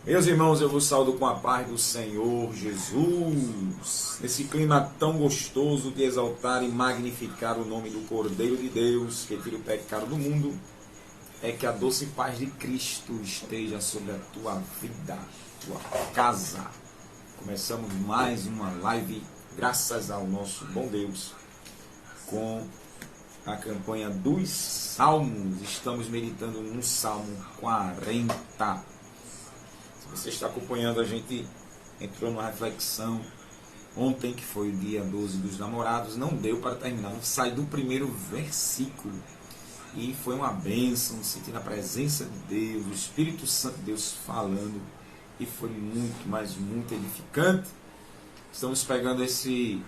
Meus irmãos, eu vos saúdo com a paz do Senhor Jesus. Nesse clima tão gostoso de exaltar e magnificar o nome do Cordeiro de Deus, que tira o pecado do mundo, é que a doce paz de Cristo esteja sobre a tua vida, tua casa. Começamos mais uma live, graças ao nosso bom Deus, com a campanha dos Salmos. Estamos meditando no Salmo 40. Você está acompanhando, a gente entrou numa reflexão ontem, que foi o dia 12 dos namorados, não deu para terminar, sai do primeiro versículo, e foi uma bênção, sentindo a presença de Deus, o Espírito Santo de Deus falando, e foi muito, mas muito edificante. Estamos pegando esse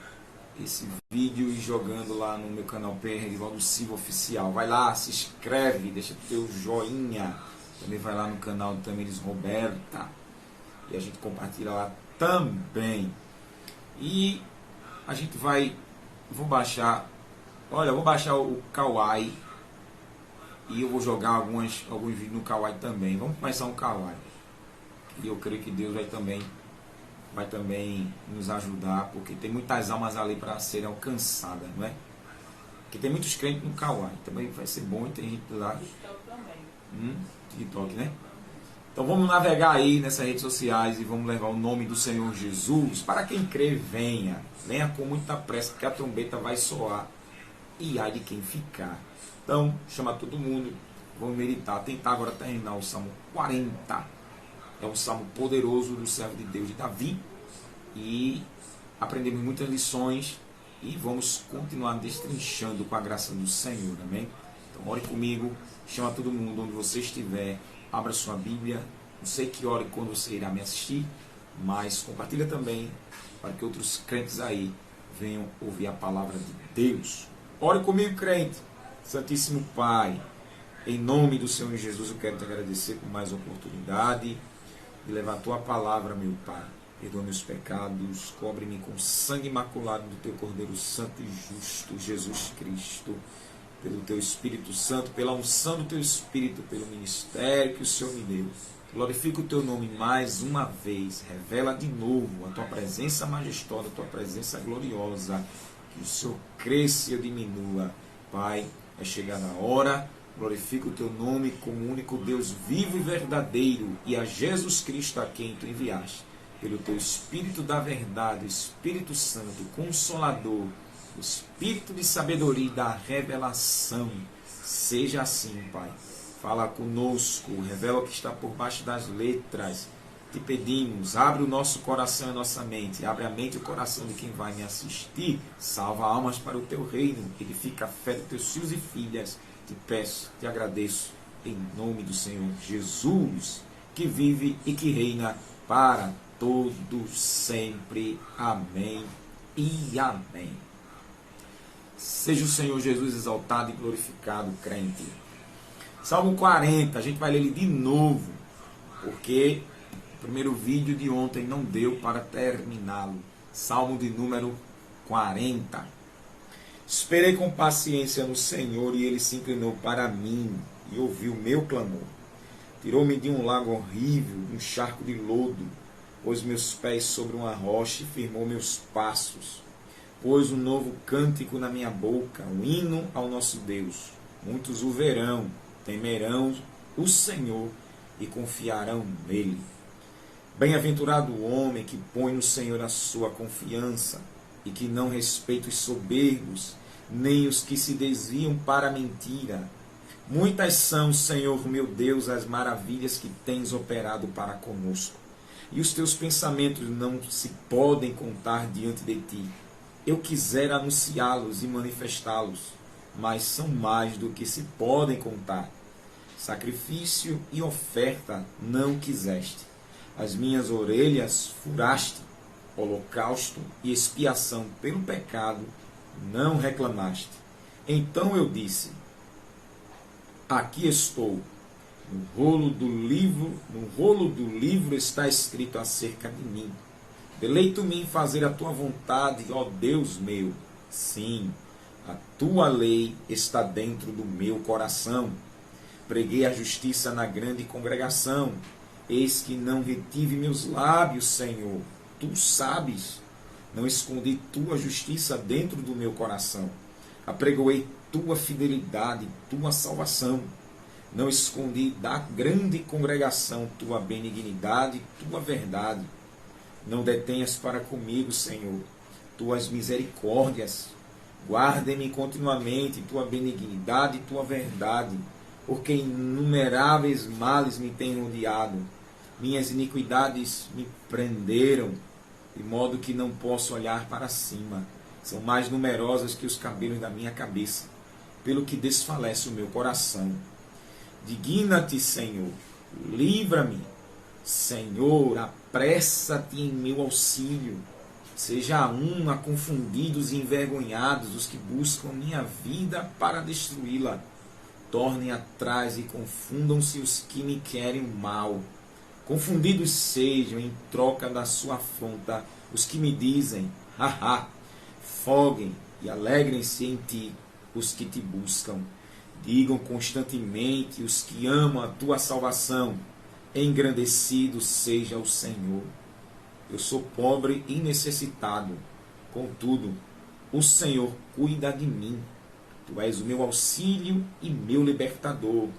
vídeo e jogando lá no meu canal PR Edivaldo Silva Oficial. Vai lá, se inscreve, deixa o teu joinha. Também vai lá no canal de Tamiris Roberta e a gente compartilha lá também. E a gente vou baixar o Kawaii e eu vou jogar alguns vídeos no Kawaii também. Vamos começar um Kawaii. E eu creio que Deus vai também nos ajudar, porque tem muitas almas ali para serem alcançadas, não é? Porque tem muitos crentes no Kawaii, também vai ser bom, e tem gente lá. TikTok, né? Então vamos navegar aí nessas redes sociais e vamos levar o nome do Senhor Jesus. Para quem crê, venha com muita pressa, porque a trombeta vai soar e ai de quem ficar. Então chama todo mundo, vamos meditar, tentar agora terminar o Salmo 40. É um salmo poderoso do servo de Deus de Davi, e aprendemos muitas lições e vamos continuar destrinchando com a graça do Senhor, amém? Então ore comigo, chama todo mundo, onde você estiver, abra sua Bíblia. Não sei que hora e quando você irá me assistir, mas compartilha também para que outros crentes aí venham ouvir a palavra de Deus. Ore comigo, crente. Santíssimo Pai, em nome do Senhor Jesus, eu quero te agradecer por mais uma oportunidade de levar a tua palavra, meu Pai. Perdoa meus pecados, cobre-me com o sangue imaculado do teu Cordeiro Santo e Justo, Jesus Cristo, pelo teu Espírito Santo, pela unção do teu Espírito, pelo ministério que o Senhor me deu. Glorifica o teu nome mais uma vez, revela de novo a tua presença majestosa, a tua presença gloriosa, que o Senhor cresça e eu diminua. Pai, é chegada a hora. Glorifica o teu nome como único Deus vivo e verdadeiro, e a Jesus Cristo a quem tu enviaste, pelo teu Espírito da verdade, Espírito Santo, Consolador, o Espírito de sabedoria e da revelação. Seja assim, Pai. Fala conosco, revela o que está por baixo das letras. Te pedimos, abre o nosso coração e a nossa mente, abre a mente e o coração de quem vai me assistir, salva almas para o teu reino, edifica a fé dos teus filhos e filhas. Te peço, te agradeço, em nome do Senhor Jesus, que vive e que reina para todos sempre. Amém e amém. Seja o Senhor Jesus exaltado e glorificado, crente. Salmo 40, a gente vai ler ele de novo, porque o primeiro vídeo de ontem não deu para terminá-lo. Salmo de número 40. Esperei com paciência no Senhor, e ele se inclinou para mim e ouviu o meu clamor. Tirou-me de um lago horrível, de um charco de lodo, pôs meus pés sobre uma rocha e firmou meus passos. Pôs um novo cântico na minha boca, um hino ao nosso Deus. Muitos o verão, temerão o Senhor e confiarão nele. Bem-aventurado o homem que põe no Senhor a sua confiança, e que não respeita os soberbos, nem os que se desviam para a mentira. Muitas são, Senhor meu Deus, as maravilhas que tens operado para conosco, e os teus pensamentos não se podem contar diante de ti. Eu quisera anunciá-los e manifestá-los, mas são mais do que se podem contar. Sacrifício e oferta não quiseste, as minhas orelhas furaste. Holocausto e expiação pelo pecado não reclamaste. Então eu disse: aqui estou. No rolo do livro está escrito acerca de mim. Deleito-me em fazer a tua vontade, ó Deus meu. Sim, a tua lei está dentro do meu coração. Preguei a justiça na grande congregação. Eis que não retive meus lábios, Senhor. Tu sabes. Não escondi tua justiça dentro do meu coração. Apregoei tua fidelidade, tua salvação. Não escondi da grande congregação tua benignidade, tua verdade. Não detenhas para comigo, Senhor, tuas misericórdias. Guarda-me continuamente tua benignidade e tua verdade, porque inumeráveis males me têm rodeado. Minhas iniquidades me prenderam, de modo que não posso olhar para cima. São mais numerosas que os cabelos da minha cabeça, pelo que desfalece o meu coração. Digna-te, Senhor, livra-me. Senhor, apressa-te em meu auxílio. Seja a confundidos e envergonhados os que buscam minha vida para destruí-la. Tornem atrás e confundam-se os que me querem mal. Confundidos sejam em troca da sua afronta os que me dizem, haha. Foguem e alegrem-se em ti os que te buscam. Digam constantemente os que amam a tua salvação, engrandecido seja o Senhor. Eu sou pobre e necessitado, contudo, o Senhor cuida de mim. Tu és o meu auxílio e meu libertador.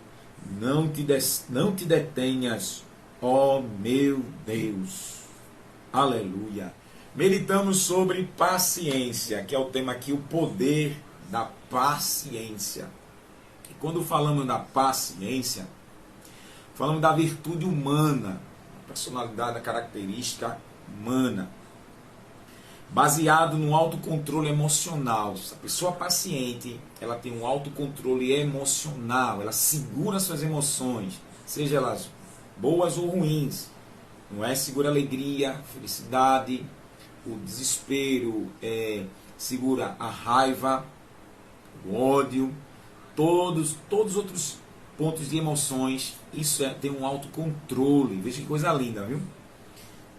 Não te detenhas, ó meu Deus. Aleluia. Meditamos sobre paciência, que é o tema aqui, o poder da paciência. E quando falamos da paciência, falamos da virtude humana, a personalidade, a característica humana, baseado no autocontrole emocional. A pessoa paciente, ela tem um autocontrole emocional, ela segura suas emoções, seja elas boas ou ruins. Não é? Segura a alegria, a felicidade, o desespero, segura a raiva, o ódio, todos os outros pontos de emoções. Isso tem um autocontrole. Veja que coisa linda, viu?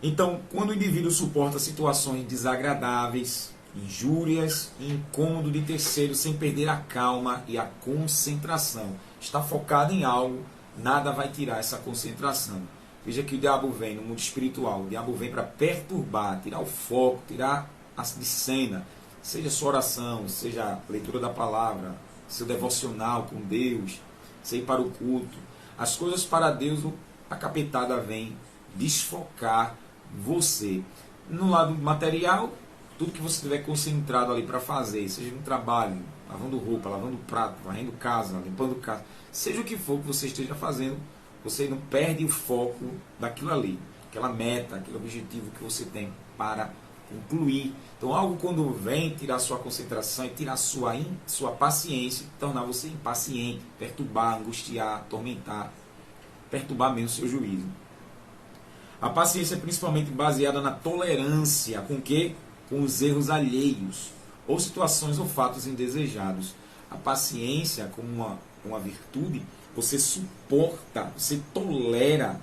Então, quando o indivíduo suporta situações desagradáveis, injúrias e incômodo de terceiros sem perder a calma e a concentração, está focado em algo, nada vai tirar essa concentração. Veja que o diabo vem no mundo espiritual, o diabo vem para perturbar, tirar o foco, tirar de cena, seja sua oração, seja a leitura da palavra, seu devocional com Deus, seja ir para o culto. As coisas para Deus, a capetada vem desfocar você. No lado material, tudo que você estiver concentrado ali para fazer, seja no trabalho, lavando roupa, lavando prato, varrendo casa, limpando casa, seja o que for que você esteja fazendo, você não perde o foco daquilo ali, aquela meta, aquele objetivo que você tem para concluir. Então algo quando vem tirar sua concentração e tirar sua paciência, tornar você impaciente, perturbar, angustiar, atormentar, perturbar mesmo o seu juízo. A paciência é principalmente baseada na tolerância com que? Com os erros alheios, ou situações ou fatos indesejados. A paciência, como uma virtude, você suporta, você tolera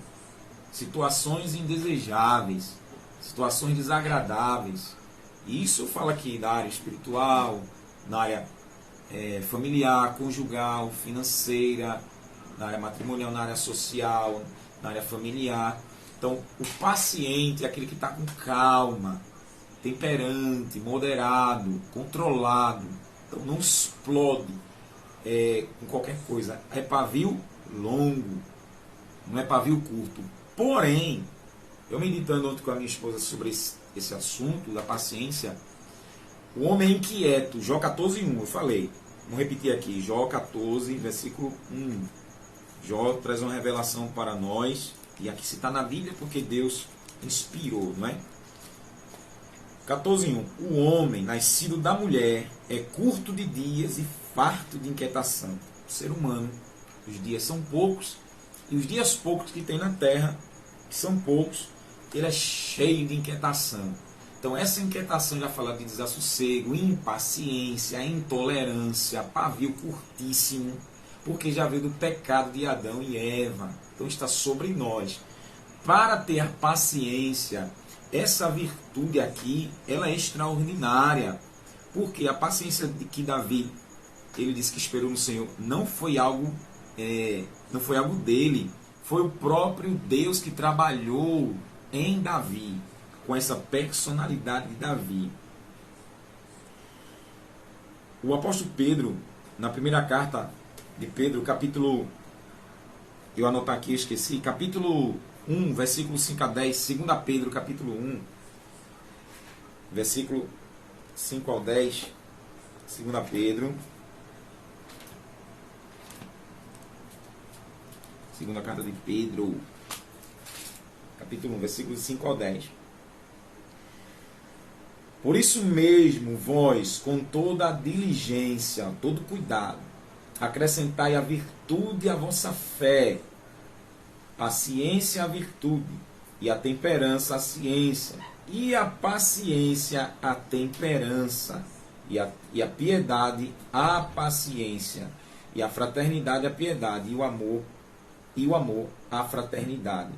situações indesejáveis, situações desagradáveis. E isso fala aqui da área espiritual, na área familiar, conjugal, financeira, na área matrimonial, na área social, na área familiar. Então, o paciente é aquele que está com calma, temperante, moderado, controlado. Então, não explode com qualquer coisa. É pavio longo, não é pavio curto. Porém, eu meditando ontem com a minha esposa sobre esse assunto da paciência, o homem é inquieto, Jó 14:1, eu falei. Vamos repetir aqui, Jó 14, versículo 1. Jó traz uma revelação para nós. E aqui se está na Bíblia porque Deus inspirou, não é? 14:1. O homem, nascido da mulher, é curto de dias e farto de inquietação. O ser humano, os dias são poucos, e os dias poucos que tem na terra, que são poucos, ele é cheio de inquietação. Então essa inquietação já fala de desassossego, impaciência, intolerância, pavio curtíssimo, porque já veio do pecado de Adão e Eva. Então está sobre nós. Para ter paciência, essa virtude aqui, ela é extraordinária. Porque a paciência de que Davi, ele disse que esperou no Senhor, não foi algo dele. Foi o próprio Deus que trabalhou em Davi, com essa personalidade de Davi. O apóstolo Pedro, na primeira carta de Pedro, capítulo, eu anotar aqui, esqueci, capítulo 1, versículo 5 a 10, 2 Pedro, capítulo 1, versículo 5 ao 10, 2 Pedro, segunda carta de Pedro, capítulo 1, versículo 5 ao 10. Por isso mesmo, vós, com toda a diligência, todo cuidado, acrescentai a virtude à vossa fé, a ciência à virtude, e a temperança à ciência, e a paciência à temperança, e a piedade à paciência, e a fraternidade à piedade, e o amor à fraternidade.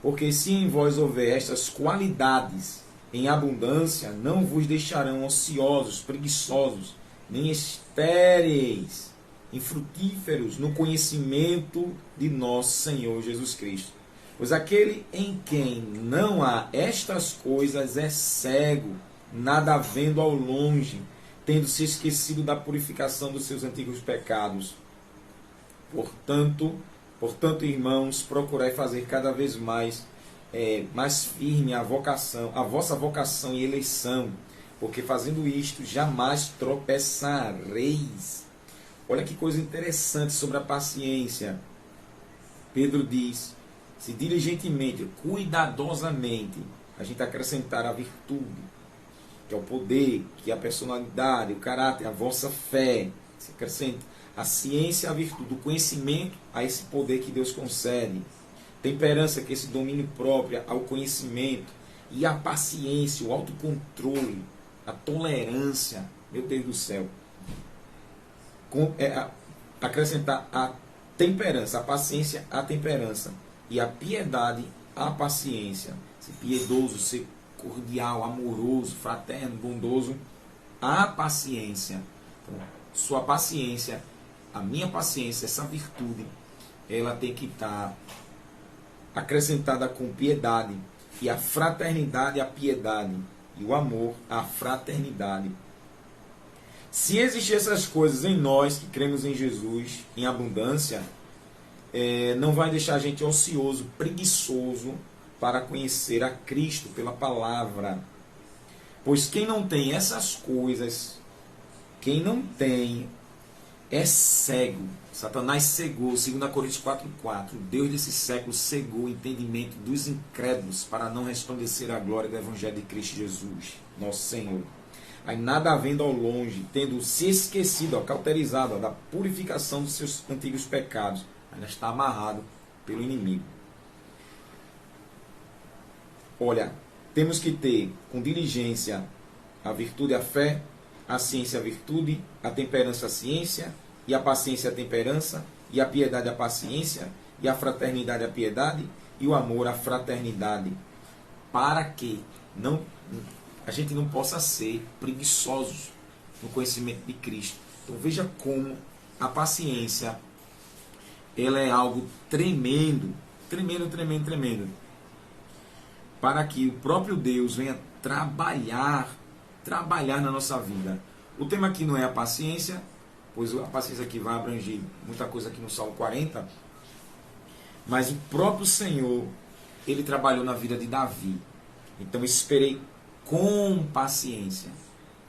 Porque se em vós houver estas qualidades em abundância, não vos deixarão ociosos, preguiçosos, nem estéreis, infrutíferos no conhecimento de nosso Senhor Jesus Cristo. Pois aquele em quem não há estas coisas é cego, nada vendo ao longe, tendo se esquecido da purificação dos seus antigos pecados. Portanto, irmãos, procurai fazer cada vez mais firme a vossa vocação e eleição, porque fazendo isto jamais tropeçareis. Olha que coisa interessante sobre a paciência. Pedro diz, se diligentemente, cuidadosamente, a gente acrescentar a virtude, que é o poder, que é a personalidade, o caráter, a vossa fé, se acrescenta a ciência, a virtude, o conhecimento a esse poder que Deus concede, temperança, que é esse domínio próprio ao conhecimento, e a paciência, o autocontrole, a tolerância, meu Deus do céu, acrescentar a temperança, a paciência, a temperança, e a piedade, a paciência, ser piedoso, ser cordial, amoroso, fraterno, bondoso, a paciência. Então, sua paciência, a minha paciência, essa virtude, ela tem que estar acrescentada com piedade, e a fraternidade, a piedade, e o amor, a fraternidade. Se existem essas coisas em nós que cremos em Jesus em abundância, não vai deixar a gente ocioso, preguiçoso para conhecer a Cristo pela palavra. Pois quem não tem essas coisas, quem não tem, é cego. Satanás cegou, 2 Coríntios 4,4. Deus desse século cegou o entendimento dos incrédulos para não resplandecer a glória do Evangelho de Cristo Jesus, nosso Senhor. Aí nada havendo ao longe, tendo se esquecido, cauterizado da purificação dos seus antigos pecados, ainda está amarrado pelo inimigo. Olha, temos que ter com diligência a virtude, a fé, a ciência, a virtude, a temperança, a ciência, e a paciência, a temperança, e a piedade, a paciência, e a fraternidade, a piedade, e o amor, a fraternidade, para que a gente não possa ser preguiçosos no conhecimento de Cristo. Então veja como a paciência, ela é algo tremendo, tremendo, tremendo, tremendo, para que o próprio Deus venha trabalhar na nossa vida. O tema aqui não é a paciência, pois a paciência aqui vai abranger muita coisa aqui no Salmo 40, mas o próprio Senhor, ele trabalhou na vida de Davi. Então esperei com paciência,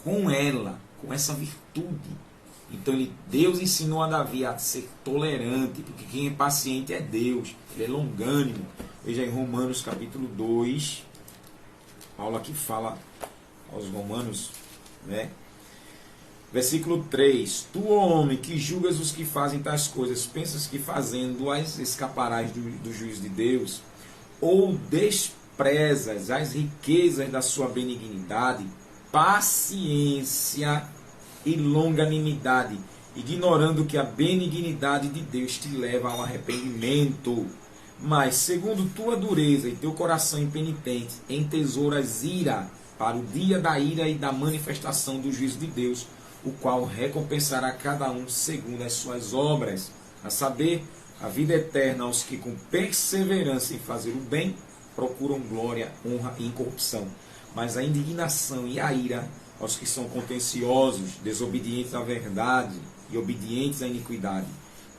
com ela, com essa virtude. Então Deus ensinou a Davi a ser tolerante, porque quem é paciente é Deus, ele é longânimo. Veja em Romanos capítulo 2, Paulo aqui fala aos Romanos, né? Versículo 3: Tu, homem, que julgas os que fazem tais coisas, pensas que fazendo-as escaparás do juízo de Deus? Ou desprezas as riquezas da sua benignidade, paciência e longanimidade, ignorando que a benignidade de Deus te leva ao arrependimento? Mas, segundo tua dureza e teu coração impenitente, entesouras ira para o dia da ira e da manifestação do juízo de Deus, o qual recompensará cada um segundo as suas obras, a saber, A vida eterna aos que com perseverança em fazer o bem procuram glória, honra e incorrupção. Mas a indignação e a ira aos que são contenciosos, desobedientes à verdade e obedientes à iniquidade.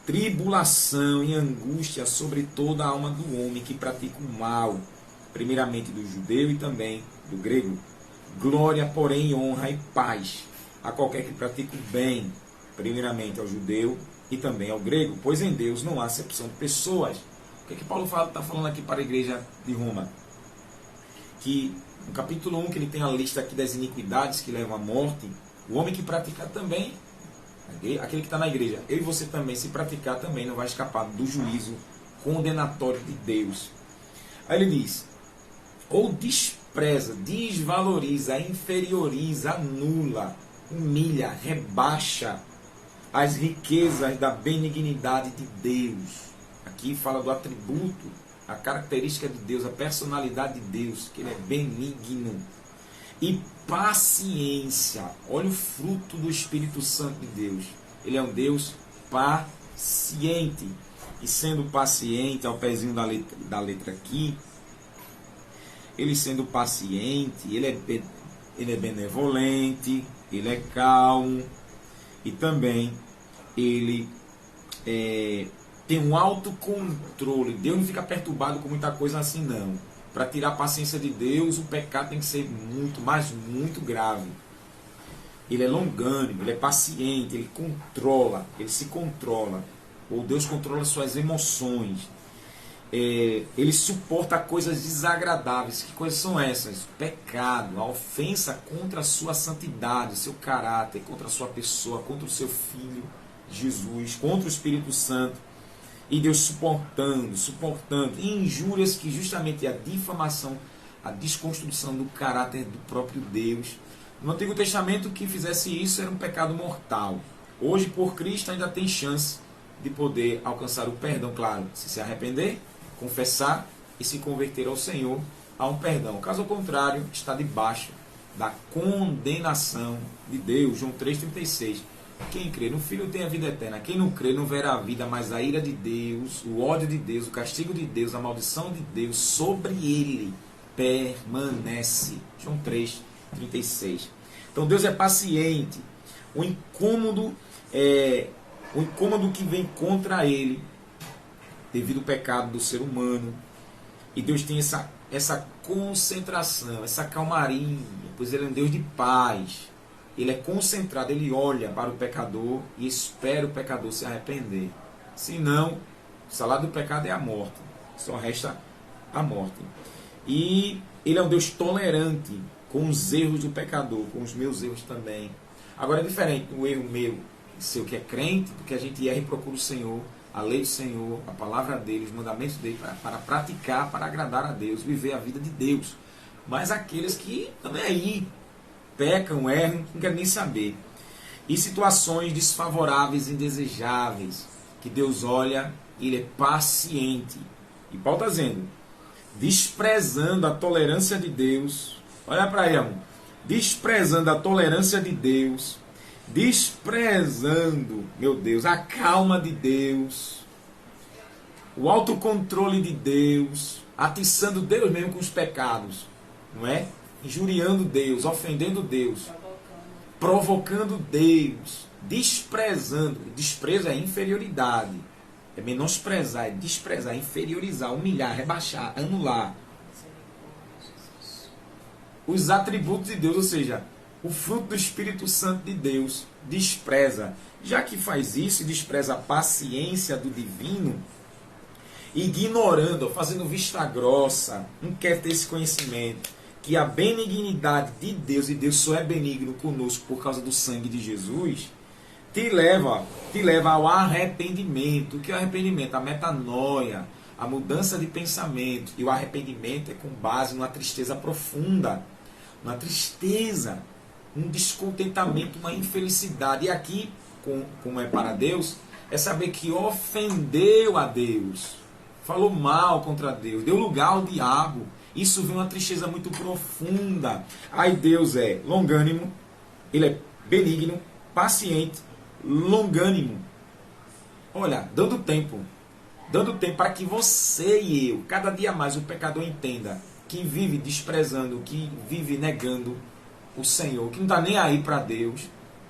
Tribulação e angústia sobre toda a alma do homem que pratica o mal, primeiramente do judeu e também do grego. Glória, porém, honra e paz a qualquer que pratica o bem, primeiramente ao judeu e também ao grego, pois em Deus não há acepção de pessoas. O que é que Paulo está falando aqui para a igreja de Roma? Que no capítulo 1, que ele tem a lista aqui das iniquidades que levam à morte, o homem que praticar também, aquele que está na igreja, eu e você também, se praticar também, não vai escapar do juízo condenatório de Deus. Aí ele diz, ou despreza, desvaloriza, inferioriza, anula, humilha, rebaixa as riquezas da benignidade de Deus. Aqui fala do atributo, a característica de Deus, a personalidade de Deus, que ele é benigno. E paciência, olha o fruto do Espírito Santo de Deus. Ele é um Deus paciente. E sendo paciente, ao pezinho da letra aqui, ele sendo paciente, ele é benevolente, ele é calmo e também ele tem um autocontrole. Deus não fica perturbado com muita coisa assim, não. Para tirar a paciência de Deus, o pecado tem que ser muito, mas muito grave. Ele é longânimo, ele é paciente, ele controla, ele se controla. Ou Deus controla suas emoções. Ele suporta coisas desagradáveis. Que coisas são essas? O pecado, a ofensa contra a sua santidade, o seu caráter, contra a sua pessoa, contra o seu Filho Jesus, contra o Espírito Santo. E Deus suportando, injúrias que justamente é a difamação, a desconstrução do caráter do próprio Deus. No Antigo Testamento, quem fizesse isso era um pecado mortal. Hoje, por Cristo, ainda tem chance de poder alcançar o perdão, claro, se arrepender, confessar e se converter ao Senhor, a um perdão. Caso contrário, está debaixo da condenação de Deus. João 3,36. Quem crê no Filho tem a vida eterna. Quem não crê não verá a vida, mas a ira de Deus, o ódio de Deus, o castigo de Deus, a maldição de Deus sobre ele permanece. João 3,36. Então Deus é paciente. O incômodo que vem contra ele, devido ao pecado do ser humano. E Deus tem essa concentração, essa calmaria, pois ele é um Deus de paz. Ele é concentrado, ele olha para o pecador e espera o pecador se arrepender. Senão, o salário do pecado é a morte. Só resta a morte. E ele é um Deus tolerante com os erros do pecador, com os meus erros também. Agora é diferente o erro meu, seu que é crente, porque a gente erra e procura o Senhor, a lei do Senhor, a palavra dele, os mandamentos dele, para praticar, para agradar a Deus, viver a vida de Deus. Mas aqueles que também aí pecam, erram, não querem nem saber. E situações desfavoráveis e indesejáveis, que Deus olha e ele é paciente. E Paulo está dizendo, desprezando a tolerância de Deus. Olha para aí, amor. Desprezando a tolerância de Deus, desprezando, meu Deus, a calma de Deus, o autocontrole de Deus, atiçando Deus mesmo com os pecados, não é? Injuriando Deus, ofendendo Deus, provocando Deus, desprezando. Desprezo é inferioridade, é menosprezar, é desprezar, inferiorizar, humilhar, rebaixar, anular os atributos de Deus, ou seja, o fruto do Espírito Santo de Deus, despreza. Já que faz isso e despreza a paciência do divino, ignorando, fazendo vista grossa, não quer ter esse conhecimento, que a benignidade de Deus, e Deus só é benigno conosco por causa do sangue de Jesus, te leva ao arrependimento. O que é o arrependimento? A metanoia, a mudança de pensamento. E o arrependimento é com base numa tristeza profunda, uma tristeza, um descontentamento, uma infelicidade. E aqui, como é para Deus, é saber que ofendeu a Deus, falou mal contra Deus, deu lugar ao diabo. Isso vem uma tristeza muito profunda. Aí Deus é longânimo, ele é benigno, paciente, longânimo. Olha, dando tempo. dando tempo para que você e eu, cada dia mais o pecador entenda que vive desprezando, que vive negando o Senhor, que não está nem aí para Deus,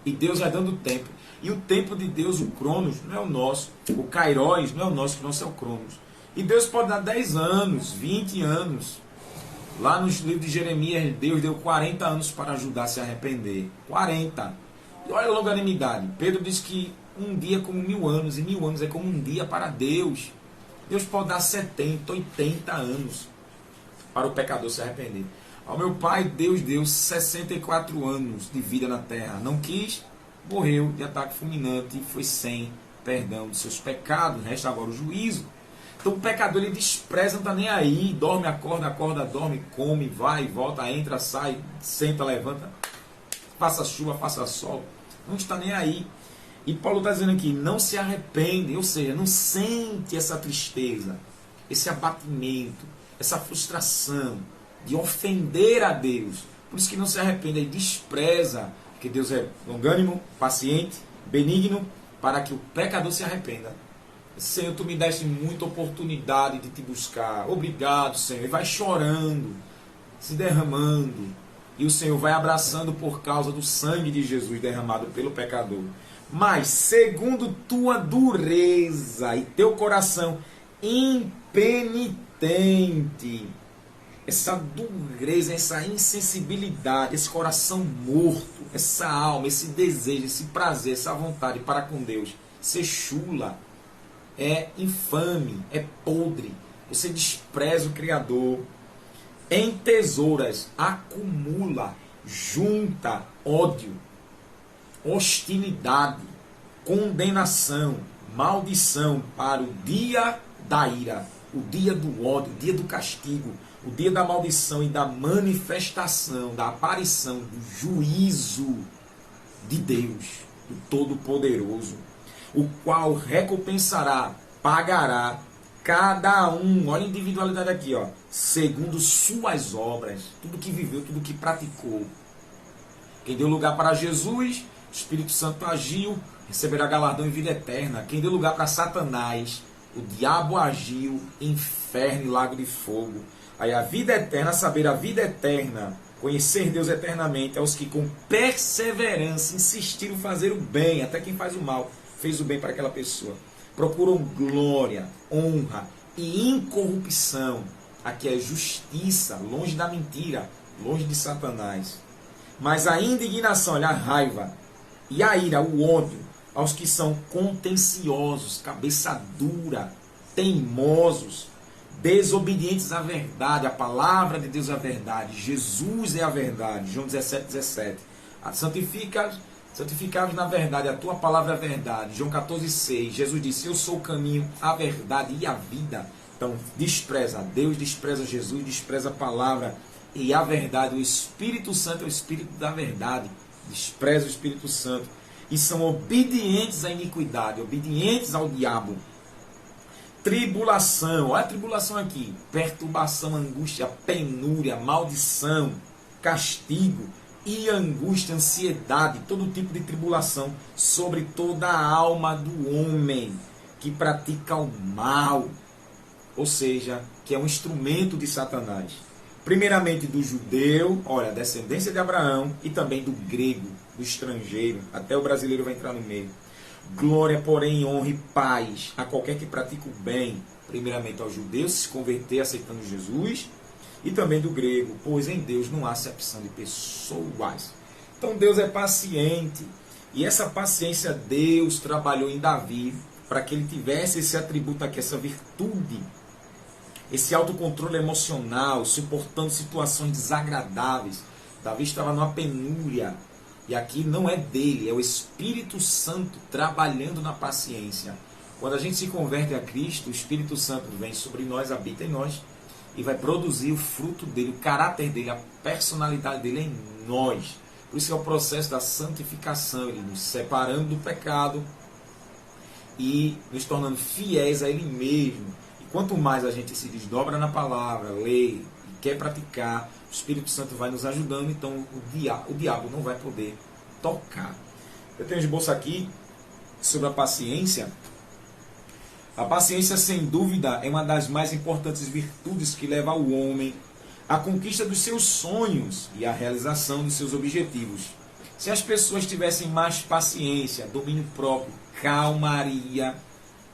e Deus vai dando tempo. E o tempo de Deus, o Cronos, não é o nosso. O Kairos não é o nosso, que não é o Cronos. E Deus pode dar 10 anos, 20 anos. Lá nos livros de Jeremias, Deus deu 40 anos para ajudar a se arrepender. 40. E olha a longanimidade. Pedro diz que um dia é como 1000 anos, e 1000 anos é como um dia para Deus. Deus pode dar 70, 80 anos para o pecador se arrepender. Ao meu pai, Deus deu 64 anos de vida na terra. Não quis, morreu de ataque fulminante e foi sem perdão de seus pecados. Resta agora o juízo. Então o pecador, ele despreza, não está nem aí. Dorme, acorda, acorda, dorme, come, vai, volta, entra, sai, senta, levanta. Faça chuva, faça sol. Não está nem aí. E Paulo está dizendo aqui, não se arrepende, ou seja, não sente essa tristeza, esse abatimento, essa frustração de ofender a Deus. Por isso que não se arrepende e despreza, porque Deus é longânimo, paciente, benigno, para que o pecador se arrependa. Senhor, tu me deste muita oportunidade de te buscar. Obrigado, Senhor. E vai chorando, se derramando. E o Senhor vai abraçando por causa do sangue de Jesus derramado pelo pecador. Mas, segundo tua dureza e teu coração impenitente, essa dureza, essa insensibilidade, esse coração morto, essa alma, esse desejo, esse prazer, essa vontade para com Deus, ser chula, é infame, é podre. Você despreza o Criador. Em tesouras acumula, junta ódio, hostilidade, condenação, maldição para o dia da ira, o dia do ódio, o dia do castigo, o dia da maldição e da manifestação, da aparição, do juízo de Deus, do Todo-Poderoso, o qual recompensará, pagará cada um, olha a individualidade aqui, ó, segundo suas obras, tudo que viveu, tudo que praticou. Quem deu lugar para Jesus, o Espírito Santo agiu, receberá galardão em vida eterna. Quem deu lugar para Satanás, o diabo agiu, inferno e lago de fogo. Aí a vida eterna, saber a vida eterna, conhecer Deus eternamente, é os que com perseverança insistiram em fazer o bem, até quem faz o mal, fez o bem para aquela pessoa. Procuram glória, honra e incorrupção. Aqui é justiça, longe da mentira, longe de Satanás. Mas a indignação, olha, a raiva e a ira, o ódio, aos que são contenciosos, cabeça dura, teimosos, desobedientes à verdade. A palavra de Deus é a verdade, Jesus é a verdade. João 17:17. Santificados na verdade, a tua palavra é a verdade. João 14:6. Jesus disse, eu sou o caminho, a verdade e a vida. Então, despreza Deus, despreza Jesus, despreza a palavra e a verdade. O Espírito Santo é o Espírito da verdade. Despreza o Espírito Santo. E são obedientes à iniquidade, obedientes ao diabo. Tribulação, olha a tribulação aqui. Perturbação, angústia, penúria, maldição, castigo e angústia, ansiedade, todo tipo de tribulação sobre toda a alma do homem que pratica o mal. Ou seja, que é um instrumento de Satanás. Primeiramente do judeu, olha, descendência de Abraão, e também do grego, do estrangeiro, até o brasileiro vai entrar no meio. Glória, porém, honra e paz a qualquer que pratica o bem, primeiramente aos judeus, se converter aceitando Jesus, e também do grego, pois em Deus não há acepção de pessoas. Então Deus é paciente, e essa paciência Deus trabalhou em Davi, para que ele tivesse esse atributo aqui, essa virtude, esse autocontrole emocional, suportando situações desagradáveis. Davi estava numa penúria, e aqui não é dele, é o Espírito Santo trabalhando na paciência. Quando a gente se converte a Cristo, o Espírito Santo vem sobre nós, habita em nós, e vai produzir o fruto dele, o caráter dele, a personalidade dele em nós. Por isso é o processo da santificação, ele nos separando do pecado e nos tornando fiéis a ele mesmo. Quanto mais a gente se desdobra na palavra, lê e quer praticar, o Espírito Santo vai nos ajudando, então o diabo não vai poder tocar. Eu tenho um esboço aqui sobre a paciência. A paciência, sem dúvida, é uma das mais importantes virtudes que leva o homem à conquista dos seus sonhos e à realização dos seus objetivos. Se as pessoas tivessem mais paciência, domínio próprio, calmaria,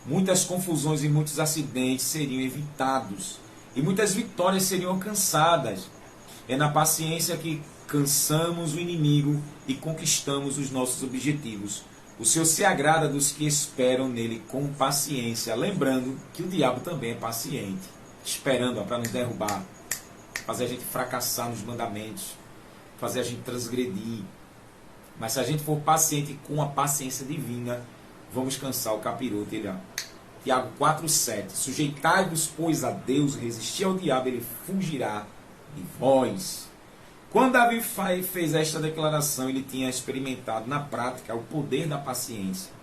muitas confusões e muitos acidentes seriam evitados e muitas vitórias seriam alcançadas. É na paciência que cansamos o inimigo e conquistamos os nossos objetivos. O Senhor se agrada dos que esperam nele com paciência, lembrando que o diabo também é paciente, esperando para nos derrubar, fazer a gente fracassar nos mandamentos, fazer a gente transgredir. Mas se a gente for paciente com a paciência divina, vamos cansar o capiroto. Tiago 4,7. Sujeitai-vos, pois, a Deus, resistir ao diabo, ele fugirá de vós. Quando Davi fez esta declaração, ele tinha experimentado na prática o poder da paciência.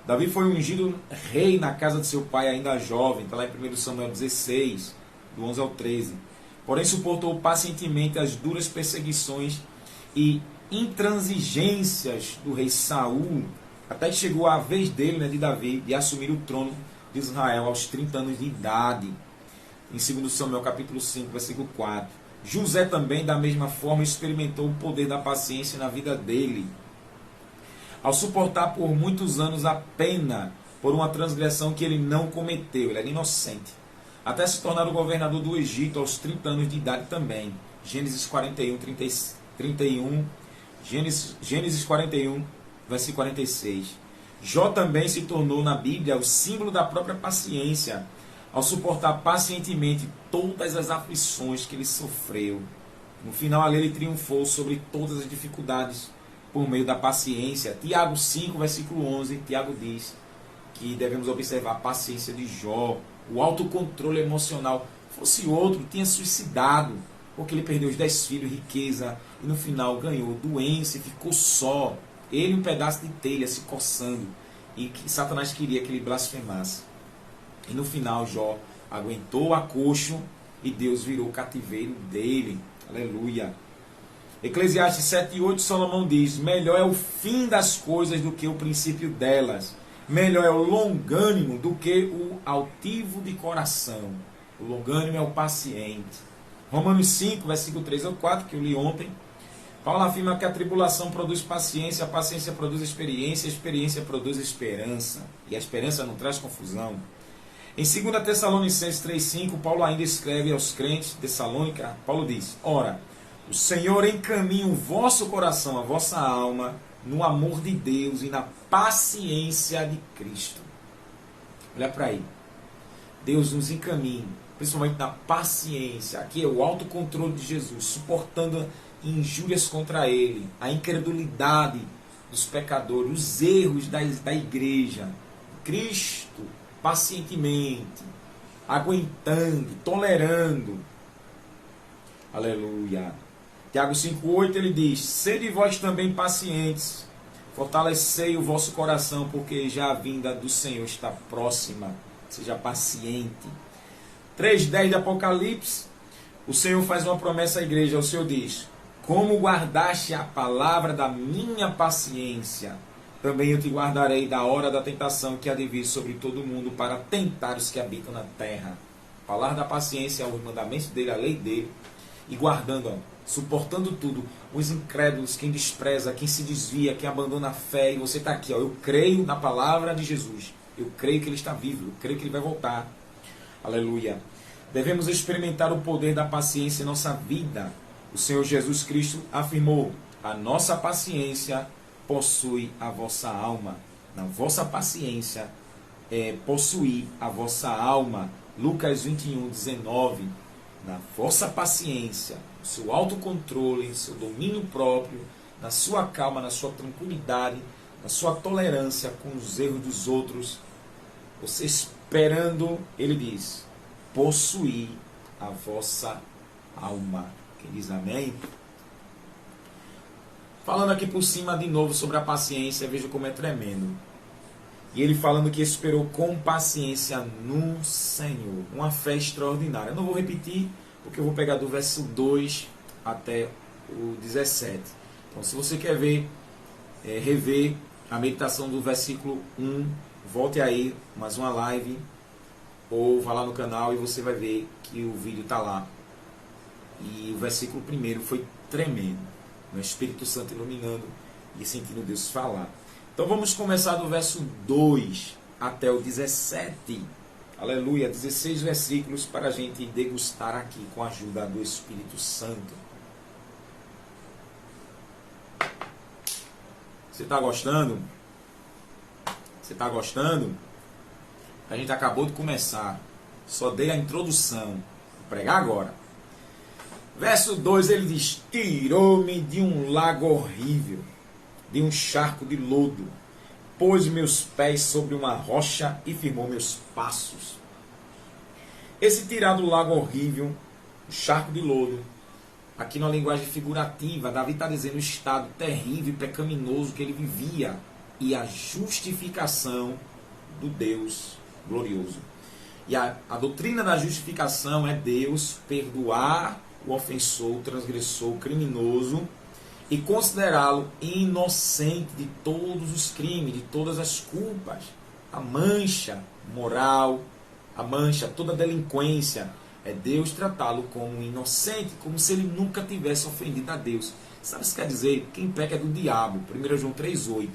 Davi foi ungido rei na casa de seu pai ainda jovem, está lá em 1 Samuel 16, do 11 ao 13. Porém, suportou pacientemente as duras perseguições e intransigências do rei Saul, até que chegou a vez dele, de Davi, de assumir o trono de Israel aos 30 anos de idade. Em 2 Samuel capítulo 5, versículo 4. José também, da mesma forma, experimentou o poder da paciência na vida dele. Ao suportar por muitos anos a pena por uma transgressão que ele não cometeu, ele era inocente, até se tornar o governador do Egito aos 30 anos de idade também. Gênesis 41, Gênesis 41, versículo 46. Jó também se tornou na Bíblia o símbolo da própria paciência, ao suportar pacientemente todas as aflições que ele sofreu. No final, ele triunfou sobre todas as dificuldades por meio da paciência. Tiago 5, versículo 11, Tiago diz que devemos observar a paciência de Jó, o autocontrole emocional. Fosse outro, tinha suicidado, porque ele perdeu os 10 filhos, riqueza, e no final ganhou doença e ficou só. Ele um pedaço de telha se coçando, e que Satanás queria que ele blasfemasse. E no final Jó aguentou a coxo e Deus virou o cativeiro dele. Aleluia. Eclesiastes 7:8, Salomão diz: melhor é o fim das coisas do que o princípio delas. Melhor é o longânimo do que o altivo de coração. O longânimo é o paciente. Romanos 5, versículo 3 ao 4, que eu li ontem. Paulo afirma que a tribulação produz paciência, a paciência produz experiência, a experiência produz esperança. E a esperança não traz confusão. Em 2 Tessalonicenses 3,5, Paulo ainda escreve aos crentes de Tessalônica, Paulo diz: ora, o Senhor encaminha o vosso coração, a vossa alma, no amor de Deus e na paciência de Cristo. Olha para aí. Deus nos encaminha, principalmente na paciência. Aqui é o autocontrole de Jesus, suportando injúrias contra ele, a incredulidade dos pecadores, os erros da igreja. Cristo, pacientemente, aguentando, tolerando. Aleluia. Tiago 5,8 ele diz: sede vós também pacientes, fortalecei o vosso coração, porque já a vinda do Senhor está próxima. Seja paciente. 3,10 de Apocalipse, o Senhor faz uma promessa à igreja. O Senhor diz: como guardaste a palavra da minha paciência, também eu te guardarei da hora da tentação que há de vir sobre todo o mundo para tentar os que habitam na terra. A palavra da paciência é os mandamentos dele, a lei dele, e guardando, suportando tudo, os incrédulos, quem despreza, quem se desvia, quem abandona a fé. E você está aqui, eu creio na palavra de Jesus, eu creio que ele está vivo, eu creio que ele vai voltar. Aleluia. Devemos experimentar o poder da paciência em nossa vida. O Senhor Jesus Cristo afirmou: a nossa paciência possui a vossa alma. Na vossa paciência possuir a vossa alma. Lucas 21:19. Na vossa paciência, no seu autocontrole, no seu domínio próprio, na sua calma, na sua tranquilidade, na sua tolerância com os erros dos outros, você esperando, ele diz, possuir a vossa alma. Quem diz amém? Falando aqui por cima de novo sobre a paciência, veja como é tremendo. E ele falando que esperou com paciência no Senhor. Uma fé extraordinária. Eu não vou repetir, porque eu vou pegar do verso 2 até o 17. Então, se você quer ver, rever a meditação do versículo 1, volte aí, mais uma live, ou vá lá no canal e você vai ver que o vídeo está lá. E o versículo primeiro foi tremendo, o Espírito Santo iluminando e sentindo Deus falar. Então vamos começar do verso 2 até o 17. Aleluia, 16 versículos para a gente degustar aqui com a ajuda do Espírito Santo. Você está gostando? Você está gostando? A gente acabou de começar. Só dei a introdução. Vou pregar agora. Verso 2 ele diz: tirou-me de um lago horrível, de um charco de lodo, pôs meus pés sobre uma rocha e firmou meus passos. Esse tirar do lago horrível, o charco de lodo, aqui na linguagem figurativa, Davi está dizendo o estado terrível e pecaminoso que ele vivia e a justificação do Deus glorioso. E a doutrina da justificação é Deus perdoar o ofensor, o transgressor, o criminoso e considerá-lo inocente de todos os crimes, de todas as culpas. A mancha moral, a mancha, toda a delinquência, é Deus tratá-lo como inocente, como se ele nunca tivesse ofendido a Deus. Sabe o que isso quer dizer? Quem peca é do diabo. 1 João 3,8.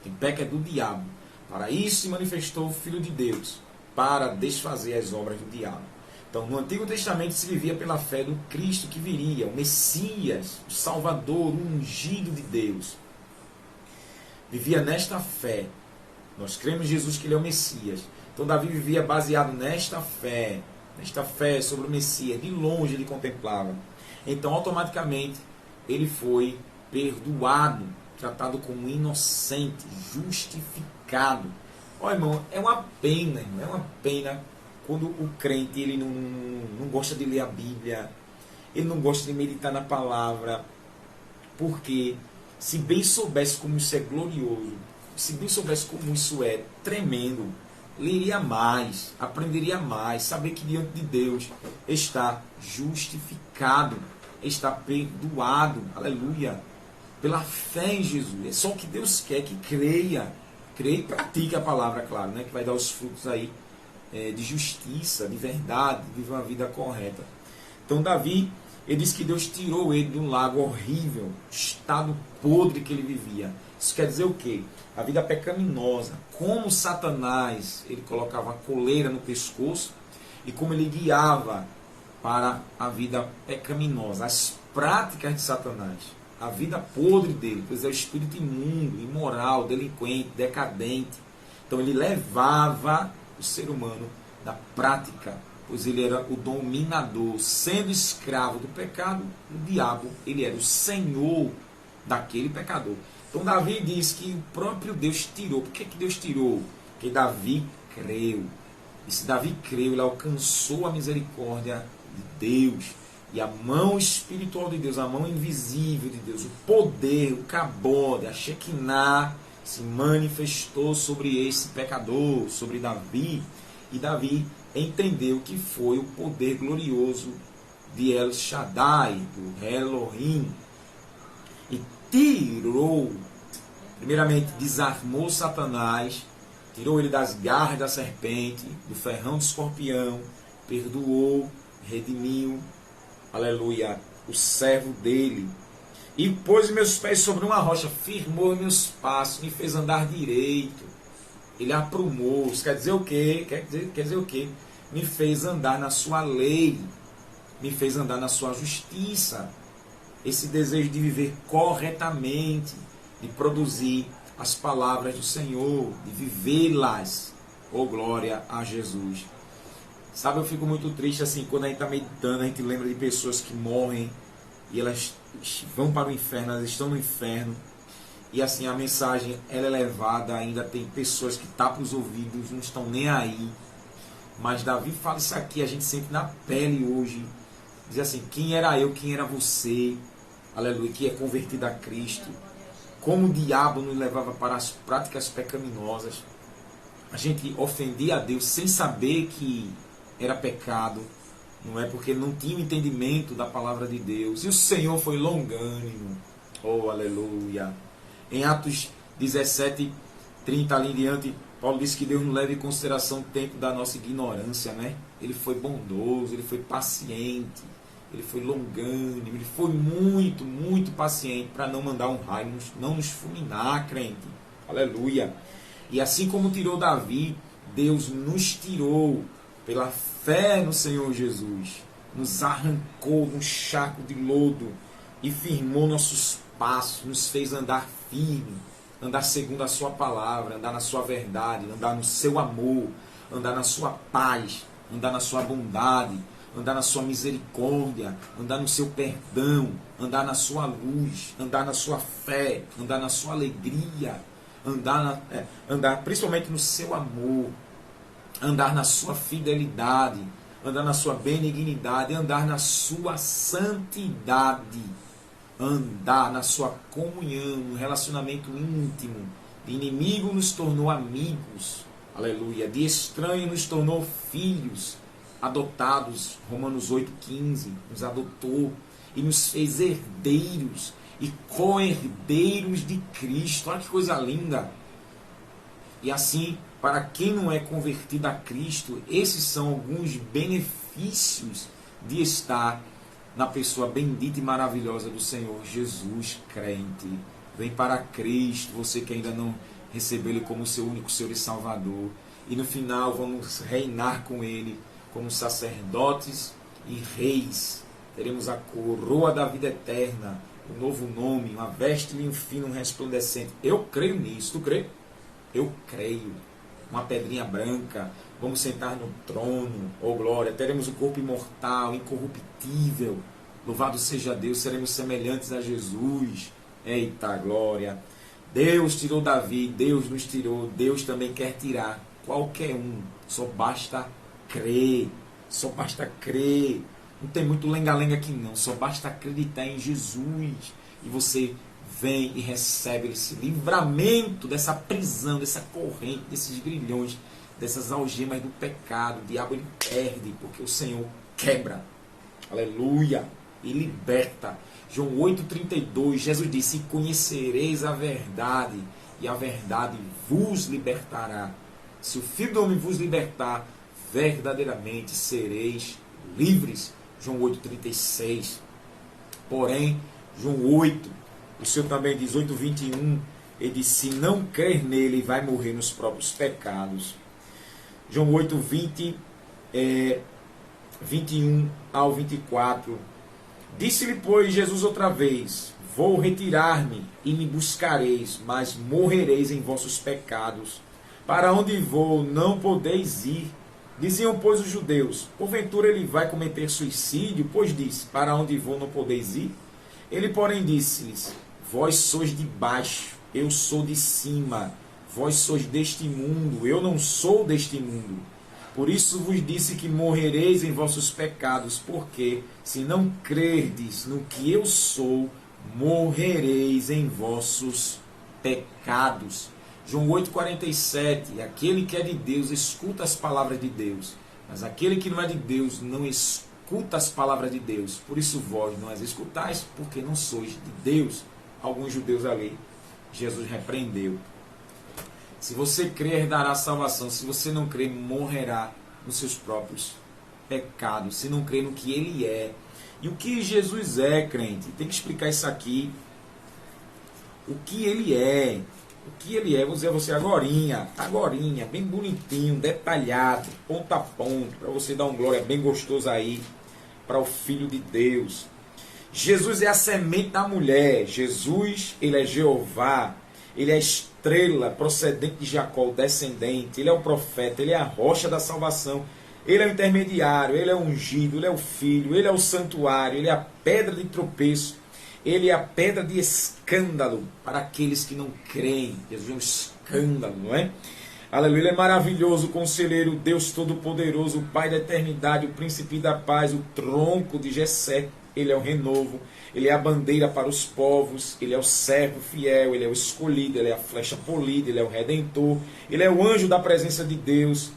Quem peca é do diabo. Para isso se manifestou o Filho de Deus, para desfazer as obras do diabo. Então, no Antigo Testamento se vivia pela fé do Cristo que viria, o Messias, o Salvador, o ungido de Deus. Vivia nesta fé. Nós cremos em Jesus que ele é o Messias. Então, Davi vivia baseado nesta fé sobre o Messias. De longe ele contemplava. Então, automaticamente, ele foi perdoado, tratado como inocente, justificado. Olha, irmão, é uma pena, irmão, é uma pena quando o crente ele não gosta de ler a Bíblia, ele não gosta de meditar na palavra, porque se bem soubesse como isso é glorioso, se bem soubesse como isso é tremendo, leria mais, aprenderia mais, saber que diante de Deus está justificado, está perdoado, aleluia, pela fé em Jesus. É só o que Deus quer, que creia e pratique a palavra, claro, né, que vai dar os frutos aí de justiça, de verdade, de viver uma vida correta. Então Davi, ele diz que Deus tirou ele de um lago horrível, estado podre que ele vivia. Isso quer dizer o quê? A vida pecaminosa, como Satanás, ele colocava a coleira no pescoço e como ele guiava para a vida pecaminosa, as práticas de Satanás, a vida podre dele, pois é o espírito imundo, imoral, delinquente, decadente. Então ele levava o ser humano da prática, pois ele era o dominador, sendo escravo do pecado, o diabo, ele era o senhor daquele pecador. Então Davi diz que o próprio Deus tirou. Por que Deus tirou? Porque Davi creu. E se Davi creu, ele alcançou a misericórdia de Deus. E a mão espiritual de Deus, a mão invisível de Deus, o poder, o cabode, a Shekinah, se manifestou sobre esse pecador, sobre Davi. E Davi entendeu que foi o poder glorioso de El Shaddai, do Elohim. E tirou, primeiramente desarmou Satanás, tirou ele das garras da serpente, do ferrão do escorpião, perdoou, redimiu, aleluia, o servo dele. E pôs meus pés sobre uma rocha, firmou meus passos, me fez andar direito. Ele aprumou. Isso quer dizer o quê? Quer dizer o quê? Me fez andar na sua lei, me fez andar na sua justiça. Esse desejo de viver corretamente, de produzir as palavras do Senhor, de vivê-las. Oh, glória a Jesus. Sabe, eu fico muito triste assim, quando a gente está meditando, a gente lembra de pessoas que morrem e elas vão para o inferno, elas estão no inferno. E assim, a mensagem ela é levada, ainda tem pessoas que tapam os ouvidos, não estão nem aí. Mas Davi fala isso aqui, a gente sente na pele hoje. Diz assim, quem era eu, quem era você, aleluia, que é convertido a Cristo. Como o diabo nos levava para as práticas pecaminosas. A gente ofendia a Deus sem saber que era pecado. Não é porque não tinha o entendimento da palavra de Deus. E o Senhor foi longânimo. Oh, aleluia. Em Atos 17, 30 ali em diante, Paulo disse que Deus não leva em consideração o tempo da nossa ignorância, né? Ele foi bondoso, ele foi paciente, ele foi longânimo, ele foi muito, muito paciente para não mandar um raio, não nos fulminar, crente. Aleluia. E assim como tirou Davi, Deus nos tirou pela fé no Senhor Jesus, nos arrancou de um charco de lodo e firmou nossos passos, nos fez andar firme, andar segundo a sua palavra, andar na sua verdade, andar no seu amor, andar na sua paz, andar na sua bondade, andar na sua misericórdia, andar no seu perdão, andar na sua luz, andar na sua fé, andar na sua alegria, andar principalmente no seu amor, andar na sua fidelidade, andar na sua benignidade, andar na sua santidade, andar na sua comunhão, no relacionamento íntimo. De inimigo nos tornou amigos, aleluia. De estranho nos tornou filhos adotados, Romanos 8,15, nos adotou e nos fez herdeiros e co-herdeiros de Cristo. Olha que coisa linda! E assim, para quem não é convertido a Cristo, esses são alguns benefícios de estar na pessoa bendita e maravilhosa do Senhor Jesus, crente. Vem para Cristo, você que ainda não recebeu Ele como seu único Senhor e Salvador. E no final vamos reinar com Ele como sacerdotes e reis. Teremos a coroa da vida eterna, um novo nome, uma veste e um fino resplandecente. Eu creio nisso, tu crê? Eu creio. Uma pedrinha branca, vamos sentar no trono, oh glória, teremos o corpo imortal, incorruptível, louvado seja Deus, seremos semelhantes a Jesus, eita glória. Deus tirou Davi, Deus nos tirou, Deus também quer tirar qualquer um, só basta crer, só basta crer, não tem muito lenga-lenga aqui não, só basta acreditar em Jesus, e você vem e recebe esse livramento dessa prisão, dessa corrente, desses grilhões, dessas algemas do pecado. O diabo ele perde, porque o Senhor quebra, aleluia, e liberta. João 8,32, Jesus disse: conhecereis a verdade, e a verdade vos libertará. Se o Filho do Homem vos libertar, verdadeiramente sereis livres. João 8,36. Porém, João 8, o Senhor também diz, 8,21, ele diz: se não crer nele, vai morrer nos próprios pecados. João 8, 21 ao 24. Disse-lhe, pois, Jesus outra vez: vou retirar-me e me buscareis, mas morrereis em vossos pecados. Para onde vou, não podeis ir. Diziam, pois, os judeus: porventura ele vai cometer suicídio? Pois disse: para onde vou, não podeis ir. Ele, porém, disse-lhes: vós sois de baixo, eu sou de cima. Vós sois deste mundo, eu não sou deste mundo. Por isso vos disse que morrereis em vossos pecados, porque, se não crerdes no que eu sou, morrereis em vossos pecados. João 8,47, aquele que é de Deus escuta as palavras de Deus, mas aquele que não é de Deus não escuta as palavras de Deus. Por isso vós não as escutais, porque não sois de Deus. Alguns judeus ali, Jesus repreendeu. Se você crer, herdará a salvação. Se você não crer, morrerá nos seus próprios pecados. Se não crer no que Ele é. E o que Jesus é, crente? Tem que explicar isso aqui. O que Ele é. O que Ele é. Vou dizer a você agorinha, bem bonitinho, detalhado, ponto a ponto, para você dar um glória bem gostoso aí para o Filho de Deus. Jesus é a semente da mulher. Jesus, Ele é Jeová. Ele é a estrela procedente de Jacó, o descendente. Ele é o profeta, Ele é a rocha da salvação. Ele é o intermediário, Ele é o ungido, Ele é o filho, Ele é o santuário, Ele é a pedra de tropeço, Ele é a pedra de escândalo para aqueles que não creem. Jesus é um escândalo, não é? Aleluia, Ele é maravilhoso, conselheiro, Deus todo-poderoso, o Pai da eternidade, o príncipe da paz, o tronco de Jessé. Ele é o renovo, Ele é a bandeira para os povos, Ele é o servo fiel, Ele é o escolhido, Ele é a flecha polida, Ele é o redentor, Ele é o anjo da presença de Deus,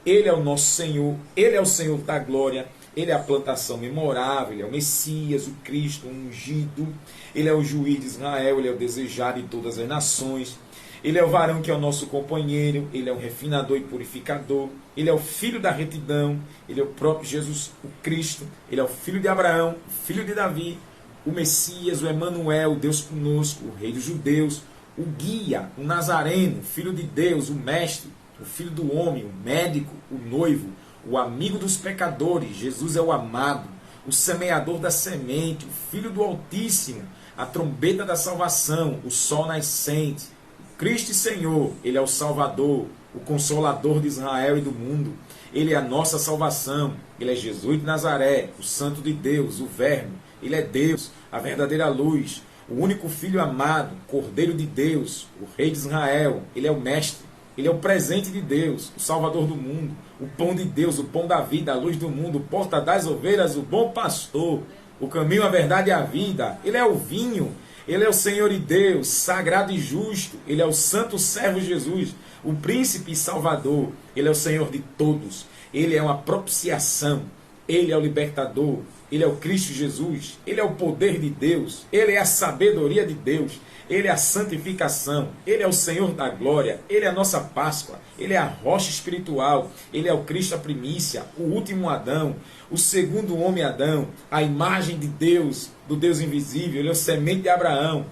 Ele é o nosso Senhor, Ele é o Senhor da glória, Ele é a plantação memorável, Ele é o Messias, o Cristo, o ungido, Ele é o juiz de Israel, Ele é o desejado de todas as nações, Ele é o varão que é o nosso companheiro, ele é o refinador e purificador, ele é o filho da retidão, ele é o próprio Jesus, o Cristo, ele é o filho de Abraão, o filho de Davi, o Messias, o Emanuel, o Deus conosco, o rei dos judeus, o guia, o Nazareno, o filho de Deus, o mestre, o filho do homem, o médico, o noivo, o amigo dos pecadores. Jesus é o amado, o semeador da semente, o filho do Altíssimo, a trombeta da salvação, o sol nascente, o Cristo e Senhor. Ele é o Salvador, o Consolador de Israel e do mundo. Ele é a nossa salvação. Ele é Jesus de Nazaré, o Santo de Deus, o Verbo. Ele é Deus, a verdadeira luz, o único Filho amado, Cordeiro de Deus, o Rei de Israel. Ele é o Mestre, ele é o presente de Deus, o Salvador do mundo, o pão de Deus, o pão da vida, a luz do mundo, o porta das ovelhas, o bom pastor, o caminho, a verdade e a vida. Ele é o vinho, ele é o Senhor e Deus, sagrado e justo. Ele é o santo servo Jesus, o príncipe e salvador. Ele é o Senhor de todos, ele é uma propiciação, ele é o libertador. Ele é o Cristo Jesus, ele é o poder de Deus, ele é a sabedoria de Deus, ele é a santificação, ele é o Senhor da glória, ele é a nossa Páscoa, ele é a rocha espiritual, ele é o Cristo a primícia, o último Adão, o segundo homem Adão, a imagem de Deus, do Deus invisível. Ele é o semente de Abraão,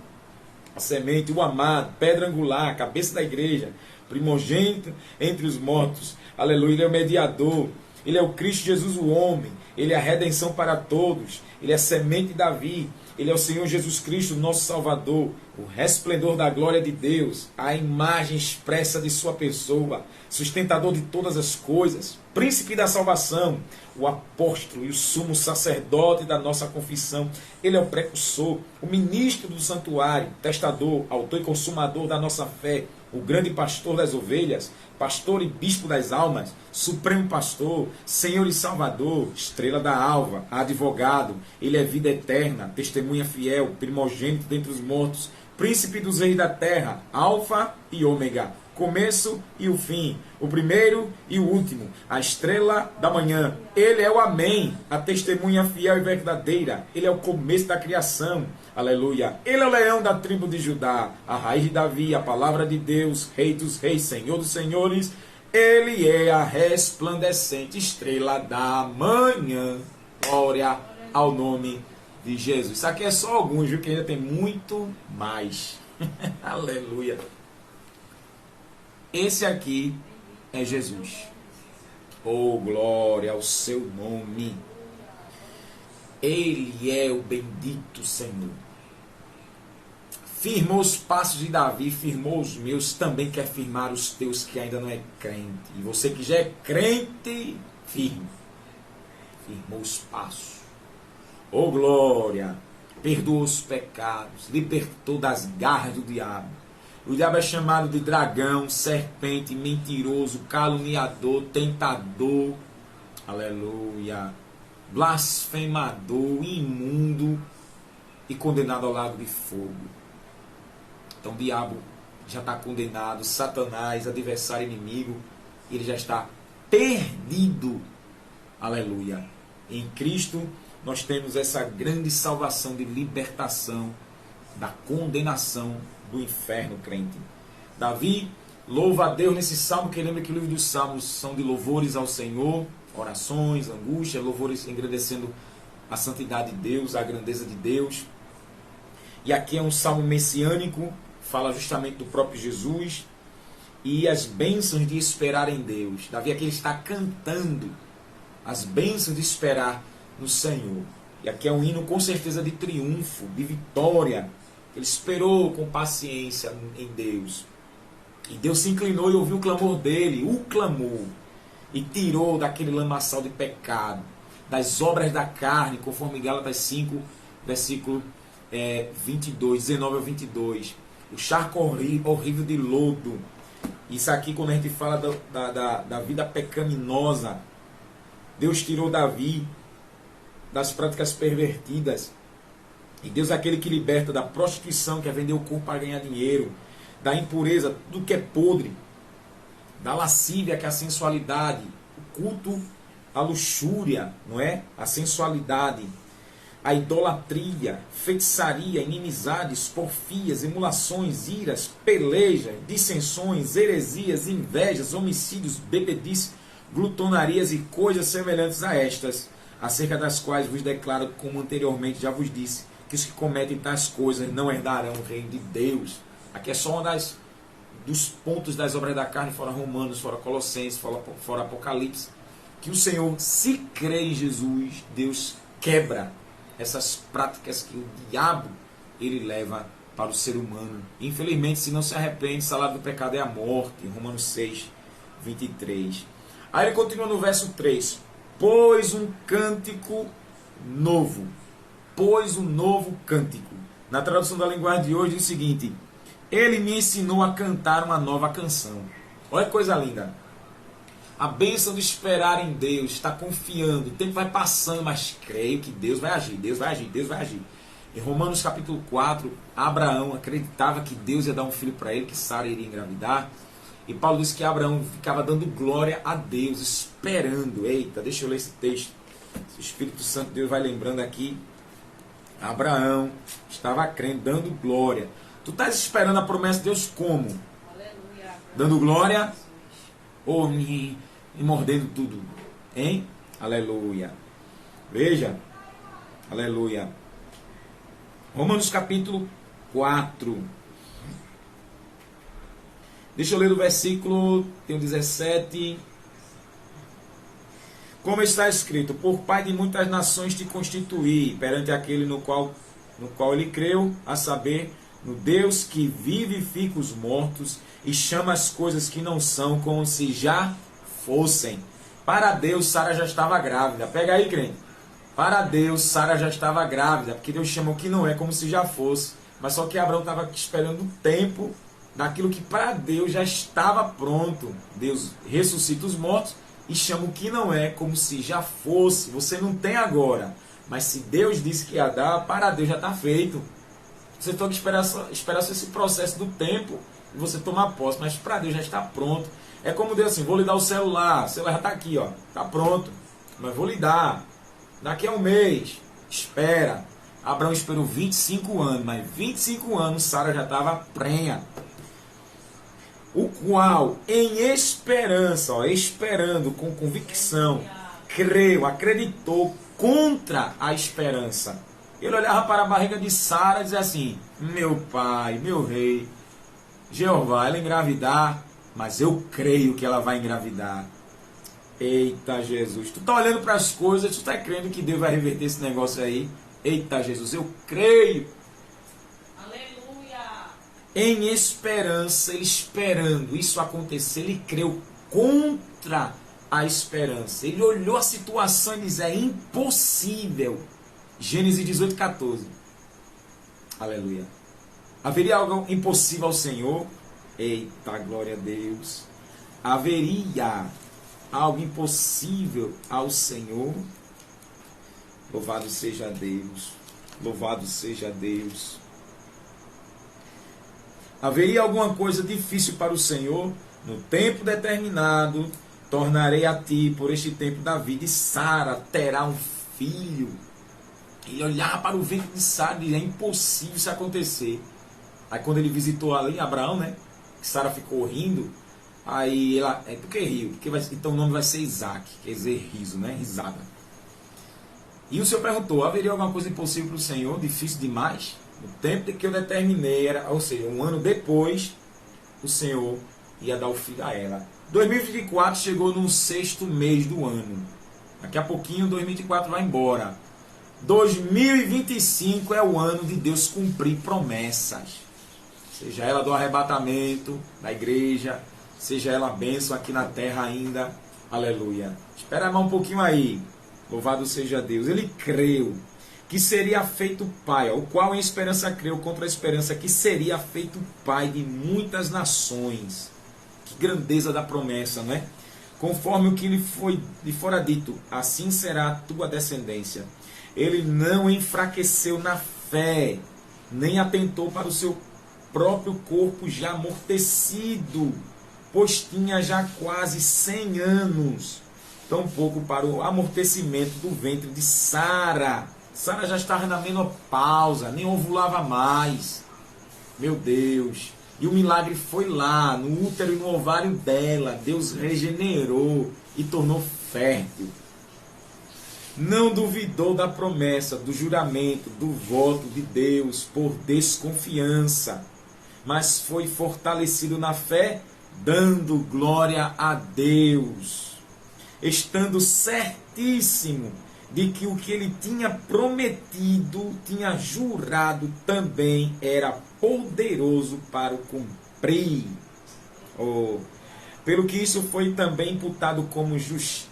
a semente, o amado, pedra angular, cabeça da igreja, primogênito entre os mortos, aleluia. Ele é o mediador, ele é o Cristo Jesus o homem, ele é a redenção para todos, ele é a semente de Davi, ele é o Senhor Jesus Cristo, nosso Salvador, o resplendor da glória de Deus, a imagem expressa de sua pessoa, sustentador de todas as coisas, príncipe da salvação, o apóstolo e o sumo sacerdote da nossa confissão. Ele é o precursor, o ministro do santuário, testador, autor e consumador da nossa fé, o grande pastor das ovelhas, pastor e bispo das almas, supremo pastor, Senhor e Salvador, estrela da alva, advogado. Ele é vida eterna, testemunha fiel, primogênito dentre os mortos, príncipe dos reis da terra, alfa e ômega, começo e o fim, o primeiro e o último, a estrela da manhã. Ele é o Amém, a testemunha fiel e verdadeira. Ele é o começo da criação, aleluia. Ele é o leão da tribo de Judá, a raiz de Davi, a palavra de Deus, rei dos reis, senhor dos senhores. Ele é a resplandecente estrela da manhã. Glória ao nome de Jesus. Isso aqui é só alguns, viu, que ainda tem muito mais. Aleluia. Esse aqui é Jesus. Oh, glória ao seu nome. Ele é o bendito Senhor. Firmou os passos de Davi, firmou os meus, também quer firmar os teus que ainda não é crente. E você que já é crente, firme. Firmou os passos. Oh, glória. Perdoou os pecados, libertou das garras do diabo. O diabo é chamado de dragão, serpente, mentiroso, caluniador, tentador, aleluia, blasfemador, imundo e condenado ao lago de fogo. Então o diabo já está condenado, Satanás, adversário inimigo, ele já está perdido, aleluia. Em Cristo nós temos essa grande salvação de libertação da condenação do inferno, crente. Davi louva a Deus nesse salmo, que lembra que o livro dos salmos são de louvores ao Senhor, orações, angústia, louvores engrandecendo a santidade de Deus, a grandeza de Deus. E aqui é um salmo messiânico, fala justamente do próprio Jesus e as bênçãos de esperar em Deus. Davi aqui ele está cantando as bênçãos de esperar no Senhor. E aqui é um hino com certeza de triunfo, de vitória. Ele esperou com paciência em Deus. E Deus se inclinou e ouviu o clamor dele, o clamou, e tirou daquele lamaçal de pecado, das obras da carne, conforme Gálatas 5, versículo 22, 19 ao 22. O charco horrível de lodo. Isso aqui, quando a gente fala da vida pecaminosa, Deus tirou Davi das práticas pervertidas. E Deus é aquele que liberta da prostituição, que é vender o corpo para ganhar dinheiro, da impureza, tudo que é podre, da lascívia, que é a sensualidade, o culto à luxúria, não é? A sensualidade, a idolatria, feitiçaria, inimizades, porfias, emulações, iras, pelejas, dissensões, heresias, invejas, homicídios, bebedice, glutonarias e coisas semelhantes a estas, acerca das quais vos declaro, como anteriormente já vos disse, que os que cometem tais coisas não herdarão o reino de Deus. Aqui é só dos pontos das obras da carne, fora Romanos, fora Colossenses, fora Apocalipse, que o Senhor, se crê em Jesus, Deus quebra essas práticas que o diabo ele leva para o ser humano. Infelizmente, se não se arrepende, o salário do pecado é a morte. Romanos 6, 23. Aí ele continua no verso 3. Pois um cântico novo. Pois um novo cântico. Na tradução da linguagem de hoje diz o seguinte: ele me ensinou a cantar uma nova canção. Olha que coisa linda. A bênção de esperar em Deus, estar confiando, o tempo vai passando, mas creio que Deus vai agir, Deus vai agir, Deus vai agir. Em Romanos capítulo 4, Abraão acreditava que Deus ia dar um filho para ele, que Sara iria engravidar. E Paulo disse que Abraão ficava dando glória a Deus, esperando. Eita, deixa eu ler esse texto. O Espírito Santo de Deus vai lembrando aqui. Abraão estava crendo, dando glória. Tu estás esperando a promessa de Deus como? Aleluia. Dando glória? Ou me mordendo tudo, hein? Aleluia. Veja, aleluia. Romanos capítulo 4. Deixa eu ler do versículo, tem o 17. Como está escrito: por pai de muitas nações te constituí, perante aquele no qual ele creu, a saber, no Deus que vivifica os mortos e chama as coisas que não são como se já fossem. Para Deus, Sara já estava grávida. Pega aí, crente. Para Deus, Sara já estava grávida, porque Deus chama o que não é como se já fosse. Mas só que Abraão estava esperando o tempo daquilo que para Deus já estava pronto. Deus ressuscita os mortos e chama o que não é como se já fosse. Você não tem agora, mas se Deus disse que ia dar, para Deus já está feito. Você tem que esperar só esse processo do tempo e você tomar posse, mas para Deus já está pronto. É como Deus assim: vou lhe dar o celular já está aqui, ó, está pronto, mas vou lhe dar daqui a um mês. Espera. Abraão esperou 25 anos, mas 25 anos Sara já estava prenha. O qual, em esperança, ó, esperando com convicção, creu, acreditou contra a esperança. Ele olhava para a barriga de Sara e dizia assim: meu pai, meu rei, Jeová, ela engravidar, mas eu creio que ela vai engravidar. Eita Jesus, tu está olhando para as coisas, tu está crendo que Deus vai reverter esse negócio aí? Eita Jesus, eu creio. Aleluia. Em esperança, ele esperando isso acontecer, ele creu contra a esperança. Ele olhou a situação e disse: é impossível. Gênesis 18, 14. Aleluia. Haveria algo impossível ao Senhor? Eita, glória a Deus. Haveria algo impossível ao Senhor? Louvado seja Deus. Louvado seja Deus. Haveria alguma coisa difícil para o Senhor? No tempo determinado, tornarei a ti por este tempo da vida, e Sara terá um filho. Ele olhava para o ventre de Sara e dizia: é impossível isso acontecer. Aí quando ele visitou ali Abraão, né, Sara ficou rindo. Aí ela, por que riu? Porque então o nome vai ser Isaac, quer dizer riso, né, risada. E o Senhor perguntou: haveria alguma coisa impossível para o Senhor, difícil demais? No tempo que eu determinei, ou seja, um ano depois, o Senhor ia dar o filho a ela. 2024 chegou no 6º mês do ano. Daqui a pouquinho 2024 vai embora. 2025 é o ano de Deus cumprir promessas. Seja ela do arrebatamento da igreja, seja ela a bênção aqui na terra ainda. Aleluia. Espera mais um pouquinho aí. Louvado seja Deus. Ele creu que seria feito pai, o qual em esperança creu contra a esperança, que seria feito pai de muitas nações. Que grandeza da promessa, não é? Conforme o que lhe fora dito, assim será a tua descendência. Ele não enfraqueceu na fé, nem atentou para o seu próprio corpo já amortecido, pois tinha já quase 100 anos, tampouco para o amortecimento do ventre de Sara. Sara já estava na menopausa, nem ovulava mais. Meu Deus. E o milagre foi lá, no útero e no ovário dela. Deus regenerou e tornou fértil. Não duvidou da promessa, do juramento, do voto de Deus por desconfiança, mas foi fortalecido na fé, dando glória a Deus, estando certíssimo de que o que ele tinha prometido, tinha jurado, também era poderoso para o cumprir. Oh, pelo que isso foi também imputado como justiça.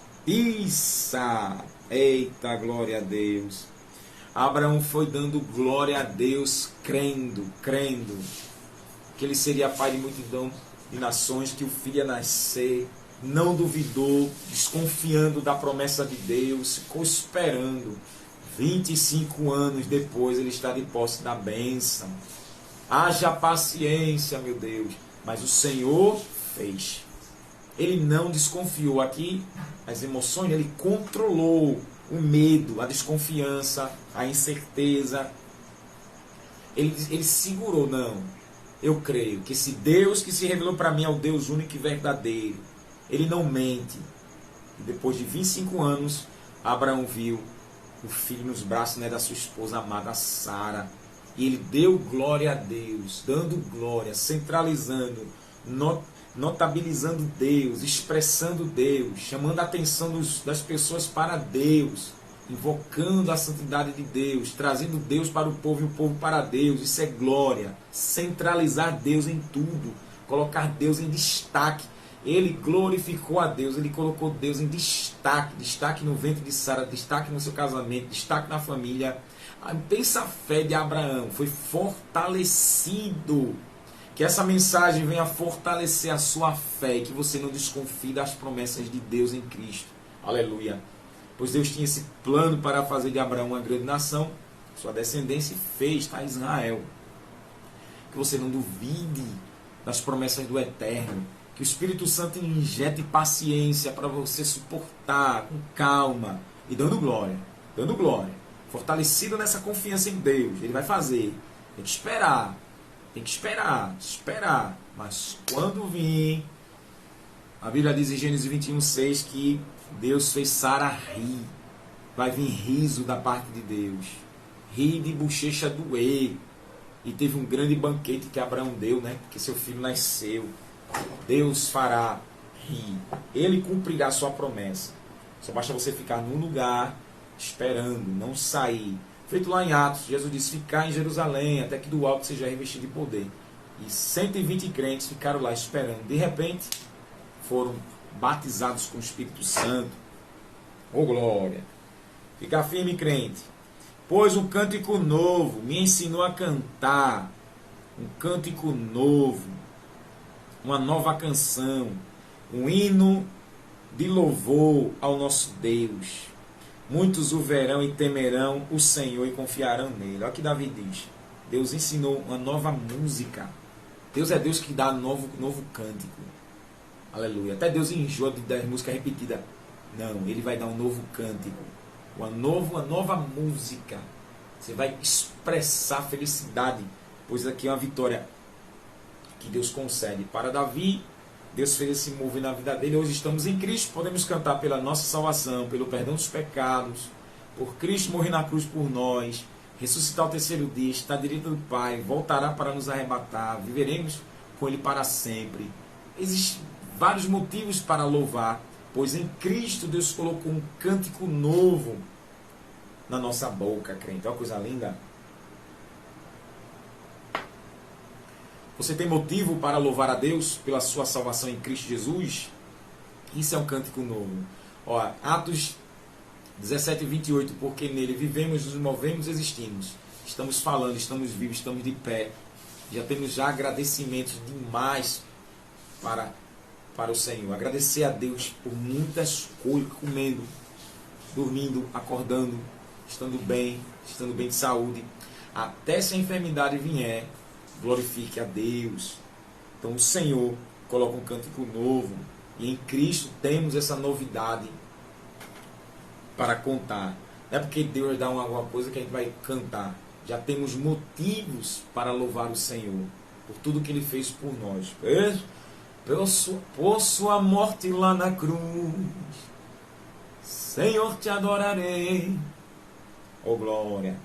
Eita, glória a Deus. Abraão foi dando glória a Deus, crendo que ele seria pai de multidão de nações, que o filho ia nascer. Não duvidou, desconfiando da promessa de Deus, ficou esperando. 25 anos depois ele está de posse da bênção. Haja paciência, meu Deus. Mas o Senhor fez. Ele não desconfiou. Aqui, as emoções, ele controlou o medo, a desconfiança, a incerteza. Ele segurou, não. Eu creio que esse Deus que se revelou para mim é o Deus único e verdadeiro. Ele não mente. E depois de 25 anos, Abraão viu o filho nos braços, né, da sua esposa amada Sara. E ele deu glória a Deus, dando glória, centralizando, notabilizando Deus, expressando Deus, chamando a atenção das pessoas para Deus, invocando a santidade de Deus, trazendo Deus para o povo e o povo para Deus. Isso é glória. Centralizar Deus em tudo, colocar Deus em destaque. Ele glorificou a Deus, ele colocou Deus em destaque, destaque no ventre de Sara, destaque no seu casamento, destaque na família. Pensa a fé de Abraão, foi fortalecido. Que essa mensagem venha fortalecer a sua fé e que você não desconfie das promessas de Deus em Cristo. Aleluia. Pois Deus tinha esse plano para fazer de Abraão uma grande nação, sua descendência, e fez, está Israel. Que você não duvide das promessas do Eterno. Que o Espírito Santo injete paciência para você suportar com calma e dando glória. Dando glória. Fortalecido nessa confiança em Deus. Ele vai fazer. Tem que esperar. Tem que esperar. Mas quando vir, a Bíblia diz em Gênesis 21:6 que Deus fez Sara rir. Vai vir riso da parte de Deus. Rir de bochecha doer. E teve um grande banquete que Abraão deu, né? Porque seu filho nasceu. Deus fará rir. Ele cumprirá a sua promessa. Só basta você ficar num lugar esperando, não sair. Feito lá em Atos, Jesus disse: ficar em Jerusalém até que do alto seja revestido de poder. E 120 crentes ficaram lá esperando. De repente, foram batizados com o Espírito Santo. Oh glória! Fica firme, crente. Pois um cântico novo me ensinou a cantar. Um cântico novo. Uma nova canção. Um hino de louvor ao nosso Deus. Muitos o verão e temerão o Senhor e confiarão nele. Olha o que Davi diz. Deus ensinou uma nova música. Deus é Deus que dá novo cântico. Aleluia. Até Deus enjoa de dar música repetida. Não, ele vai dar um novo cântico. Uma nova música. Você vai expressar felicidade. Pois aqui é uma vitória que Deus concede. Para Davi, Deus fez esse move na vida dele. Hoje estamos em Cristo. Podemos cantar pela nossa salvação, pelo perdão dos pecados. Por Cristo morrer na cruz por nós. Ressuscitar ao terceiro dia. Está à direita do Pai. Voltará para nos arrebatar. Viveremos com Ele para sempre. Existem vários motivos para louvar. Pois em Cristo Deus colocou um cântico novo na nossa boca, crente. Olha que coisa linda. Você tem motivo para louvar a Deus pela sua salvação em Cristo Jesus? Isso é um cântico novo. Ó, Atos 17:28. Porque nele vivemos, nos movemos, existimos. Estamos falando, estamos vivos, estamos de pé. Já temos agradecimentos demais para o Senhor. Agradecer a Deus por muitas coisas, comendo, dormindo, acordando, estando bem de saúde. Até se a enfermidade vier, glorifique a Deus. Então o Senhor coloca um cântico novo. E em Cristo temos essa novidade para contar. Não é porque Deus dá alguma coisa que a gente vai cantar. Já temos motivos para louvar o Senhor por tudo que Ele fez por nós. Por sua morte lá na cruz, Senhor, te adorarei. Oh glória!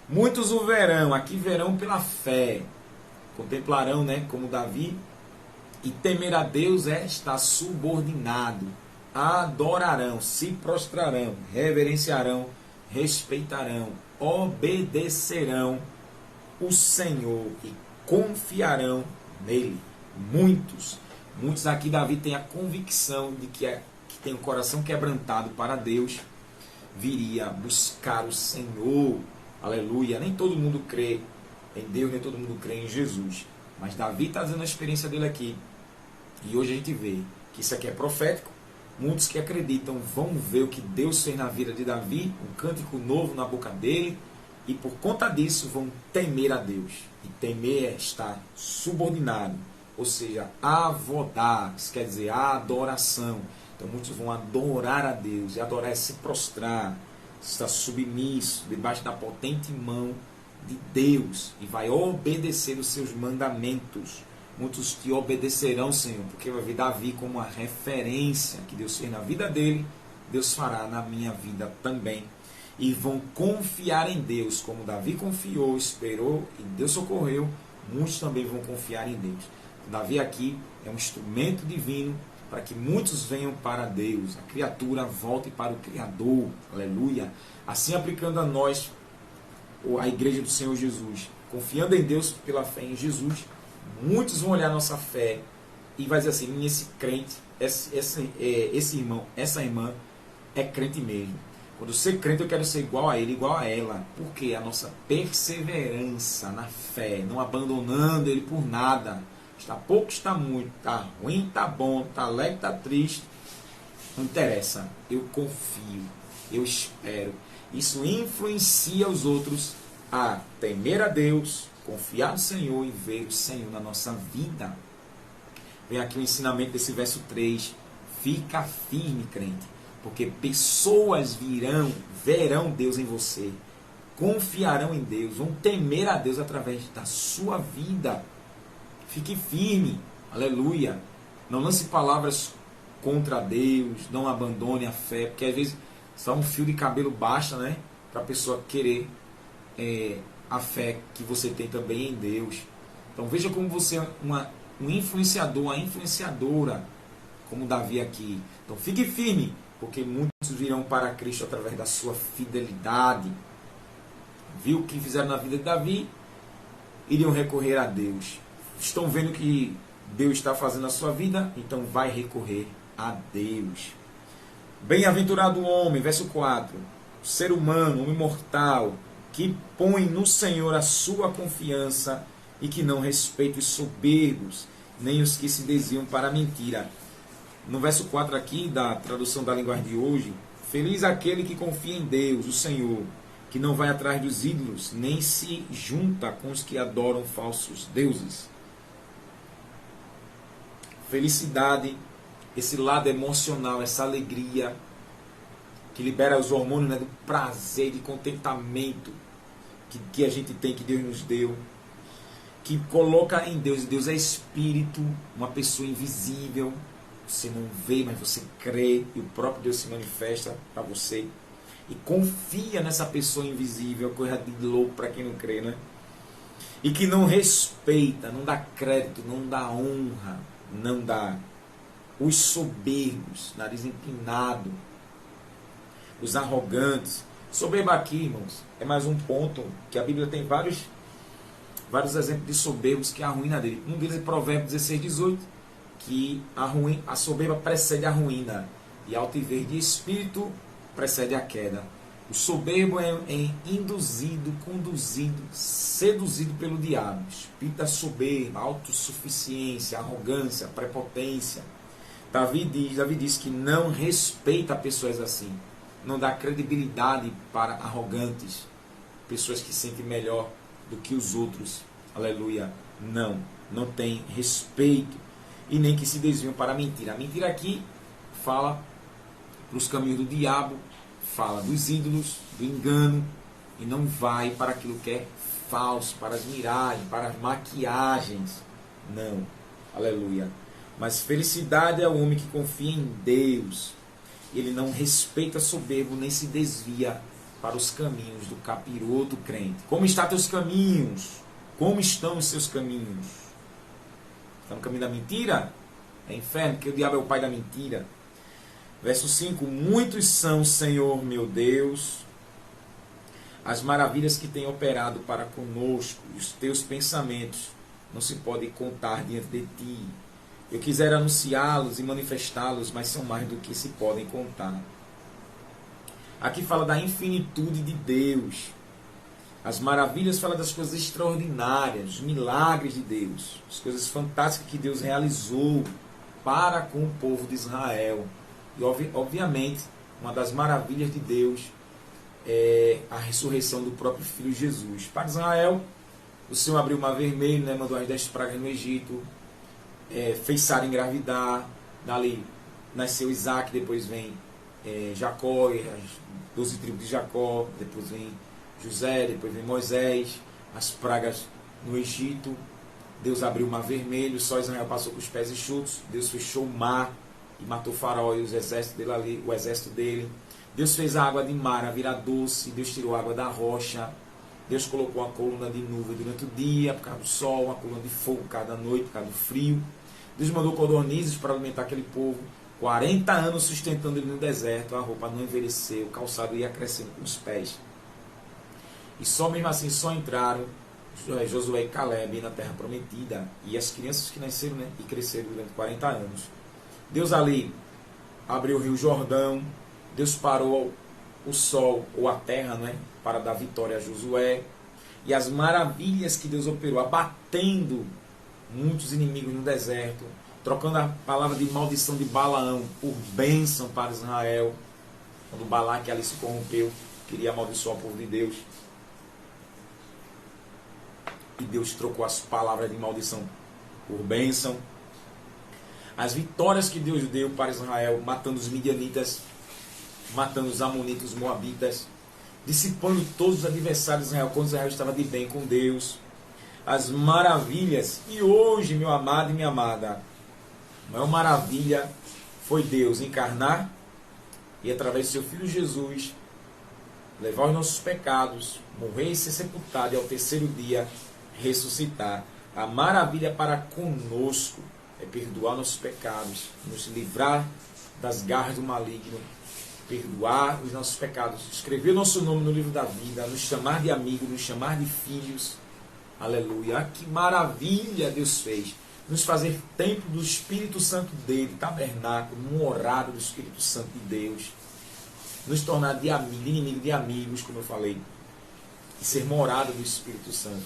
Muitos o verão, aqui verão pela fé. Contemplarão, né, como Davi. E temer a Deus é estar subordinado. Adorarão, se prostrarão, reverenciarão, respeitarão, obedecerão o Senhor e confiarão nele. Muitos aqui, Davi tem a convicção de que tem o coração quebrantado para Deus, viria buscar o Senhor. Aleluia. Nem todo mundo crê em Deus, nem todo mundo crê em Jesus. Mas Davi está dizendo a experiência dele aqui. E hoje a gente vê que isso aqui é profético. Muitos que acreditam vão ver o que Deus fez na vida de Davi, um cântico novo na boca dele, e por conta disso vão temer a Deus. E temer é estar subordinado, ou seja, avodar, isso quer dizer adoração. Então muitos vão adorar a Deus, e adorar é se prostrar, estar submisso, debaixo da potente mão de Deus, e vai obedecer os seus mandamentos. Muitos te obedecerão, Senhor, porque vai ver Davi como uma referência que Deus fez na vida dele, Deus fará na minha vida também. E vão confiar em Deus, como Davi confiou, esperou e Deus socorreu, muitos também vão confiar em Deus. Davi aqui é um instrumento divino para que muitos venham para Deus, a criatura volte para o Criador, aleluia. Assim aplicando a nós, a igreja do Senhor Jesus, confiando em Deus pela fé em Jesus, muitos vão olhar a nossa fé e vai dizer assim, esse crente, esse irmão, essa irmã é crente mesmo. Quando eu ser crente eu quero ser igual a ele, igual a ela, porque a nossa perseverança na fé, não abandonando ele por nada, está pouco, está muito, está ruim, está bom, está alegre, está triste, não interessa, eu confio, eu espero. Isso influencia os outros a temer a Deus, confiar no Senhor e ver o Senhor na nossa vida. Vem aqui o ensinamento desse verso 3. Fica firme, crente, porque pessoas verão Deus em você, confiarão em Deus, vão temer a Deus através da sua vida. Fique firme, aleluia. Não lance palavras contra Deus, não abandone a fé, porque às vezes só um fio de cabelo basta, né, para a pessoa querer a fé que você tem também em Deus. Então veja como você é um influenciador, uma influenciadora, como Davi aqui. Então fique firme, porque muitos virão para Cristo através da sua fidelidade. Viu o que fizeram na vida de Davi? Iriam recorrer a Deus. Estão vendo que Deus está fazendo na sua vida? Então vai recorrer a Deus. Bem-aventurado o homem, verso 4, o ser humano, o imortal, que põe no Senhor a sua confiança e que não respeita os soberbos, nem os que se desviam para a mentira. No verso 4 aqui, da tradução da linguagem de hoje, feliz aquele que confia em Deus, o Senhor, que não vai atrás dos ídolos, nem se junta com os que adoram falsos deuses. Felicidade, esse lado emocional, essa alegria, que libera os hormônios, né, do prazer, de contentamento que a gente tem, que Deus nos deu, que coloca em Deus. Deus é espírito, uma pessoa invisível, você não vê, mas você crê, e o próprio Deus se manifesta para você, e confia nessa pessoa invisível, coisa de louco para quem não crê, né? E que não respeita, não dá crédito, não dá honra, não dá. Os soberbos, nariz empinado, os arrogantes. Soberba aqui, irmãos, é mais um ponto que a Bíblia tem vários exemplos de soberbos que arruína dele. Um deles é Provérbios 16, 18, que a soberba precede a ruína, e a altivez de espírito precede a queda. O soberbo é induzido, conduzido, seduzido pelo diabo. Espírito da soberba, autossuficiência, arrogância, prepotência. Davi diz que não respeita pessoas assim. Não dá credibilidade para arrogantes, pessoas que se sentem melhor do que os outros. Aleluia. Não tem respeito. E nem que se desviam para a mentira. A mentira aqui fala para os caminhos do diabo, fala dos ídolos, do engano, e não vai para aquilo que é falso, para as miragens, para as maquiagens. Não. Aleluia. Mas felicidade é o homem que confia em Deus. Ele não respeita soberbo, nem se desvia para os caminhos do capiroto crente. Como estão teus caminhos? Como estão os seus caminhos? Está no caminho da mentira? É inferno, porque o diabo é o pai da mentira. Verso 5. Muitos são, Senhor meu Deus, as maravilhas que tem operado para conosco, e os teus pensamentos não se podem contar diante de ti. Eu quisera anunciá-los e manifestá-los, mas são mais do que se podem contar. Aqui fala da infinitude de Deus. As maravilhas fala das coisas extraordinárias, os milagres de Deus, as coisas fantásticas que Deus realizou para com o povo de Israel. E obviamente, uma das maravilhas de Deus é a ressurreição do próprio Filho Jesus. Para Israel, o Senhor abriu o mar vermelho, né, mandou as 10 pragas no Egito, fez Sara engravidar, dali nasceu Isaac, depois vem Jacó, as 12 tribos de Jacó, depois vem José, depois vem Moisés, as pragas no Egito, Deus abriu o mar vermelho, só Israel passou com os pés enxutos, Deus fechou o mar e matou o faraó e os exércitos dele ali, o exército dele. Deus fez a água de mar virar doce, Deus tirou a água da rocha, Deus colocou uma coluna de nuvem durante o dia, por causa do sol, uma coluna de fogo por causa da noite, por causa do frio. Deus mandou codornizes para alimentar aquele povo, 40 anos sustentando ele no deserto, a roupa não envelheceu, o calçado ia crescendo com os pés. E só mesmo assim, só entraram Josué e Caleb na terra prometida, e as crianças que nasceram, né, e cresceram durante 40 anos. Deus ali abriu o rio Jordão, Deus parou o sol ou a terra, né, para dar vitória a Josué, e as maravilhas que Deus operou, abatendo muitos inimigos no deserto, trocando a palavra de maldição de Balaão por bênção para Israel, quando Balaque ali se corrompeu, queria amaldiçoar o povo de Deus, e Deus trocou as palavras de maldição por bênção. As vitórias que Deus deu para Israel, matando os midianitas, matando os amonitas, os moabitas, dissipando todos os adversários de Israel, quando Israel estava de bem com Deus. As maravilhas, e hoje, meu amado e minha amada, a maior maravilha foi Deus encarnar e através do seu Filho Jesus levar os nossos pecados, morrer e ser sepultado, e ao terceiro dia ressuscitar. A maravilha para conosco é perdoar nossos pecados, nos livrar das garras do maligno, perdoar os nossos pecados, escrever o nosso nome no livro da vida, nos chamar de amigos, nos chamar de filhos. Aleluia. Que maravilha Deus fez. Nos fazer templo do Espírito Santo dele, tabernáculo, morada do Espírito Santo de Deus. Nos tornar de inimigo de amigos, como eu falei. E ser morada do Espírito Santo.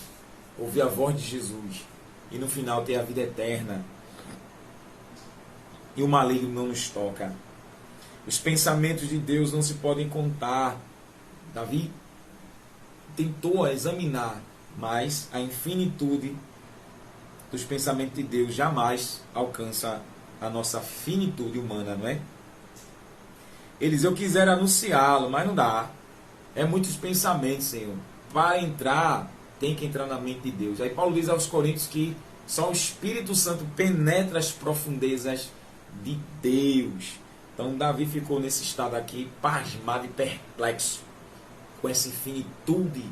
Ouvir a voz de Jesus. E no final ter a vida eterna. E o maligno não nos toca. Os pensamentos de Deus não se podem contar. Davi tentou examinar, mas a infinitude dos pensamentos de Deus jamais alcança a nossa finitude humana, não é? Eliseu quisera anunciá-lo, mas não dá. É muitos pensamentos, Senhor. Para entrar, tem que entrar na mente de Deus. Aí Paulo diz aos Coríntios que só o Espírito Santo penetra as profundezas de Deus. Então Davi ficou nesse estado aqui, pasmado e perplexo, com essa infinitude,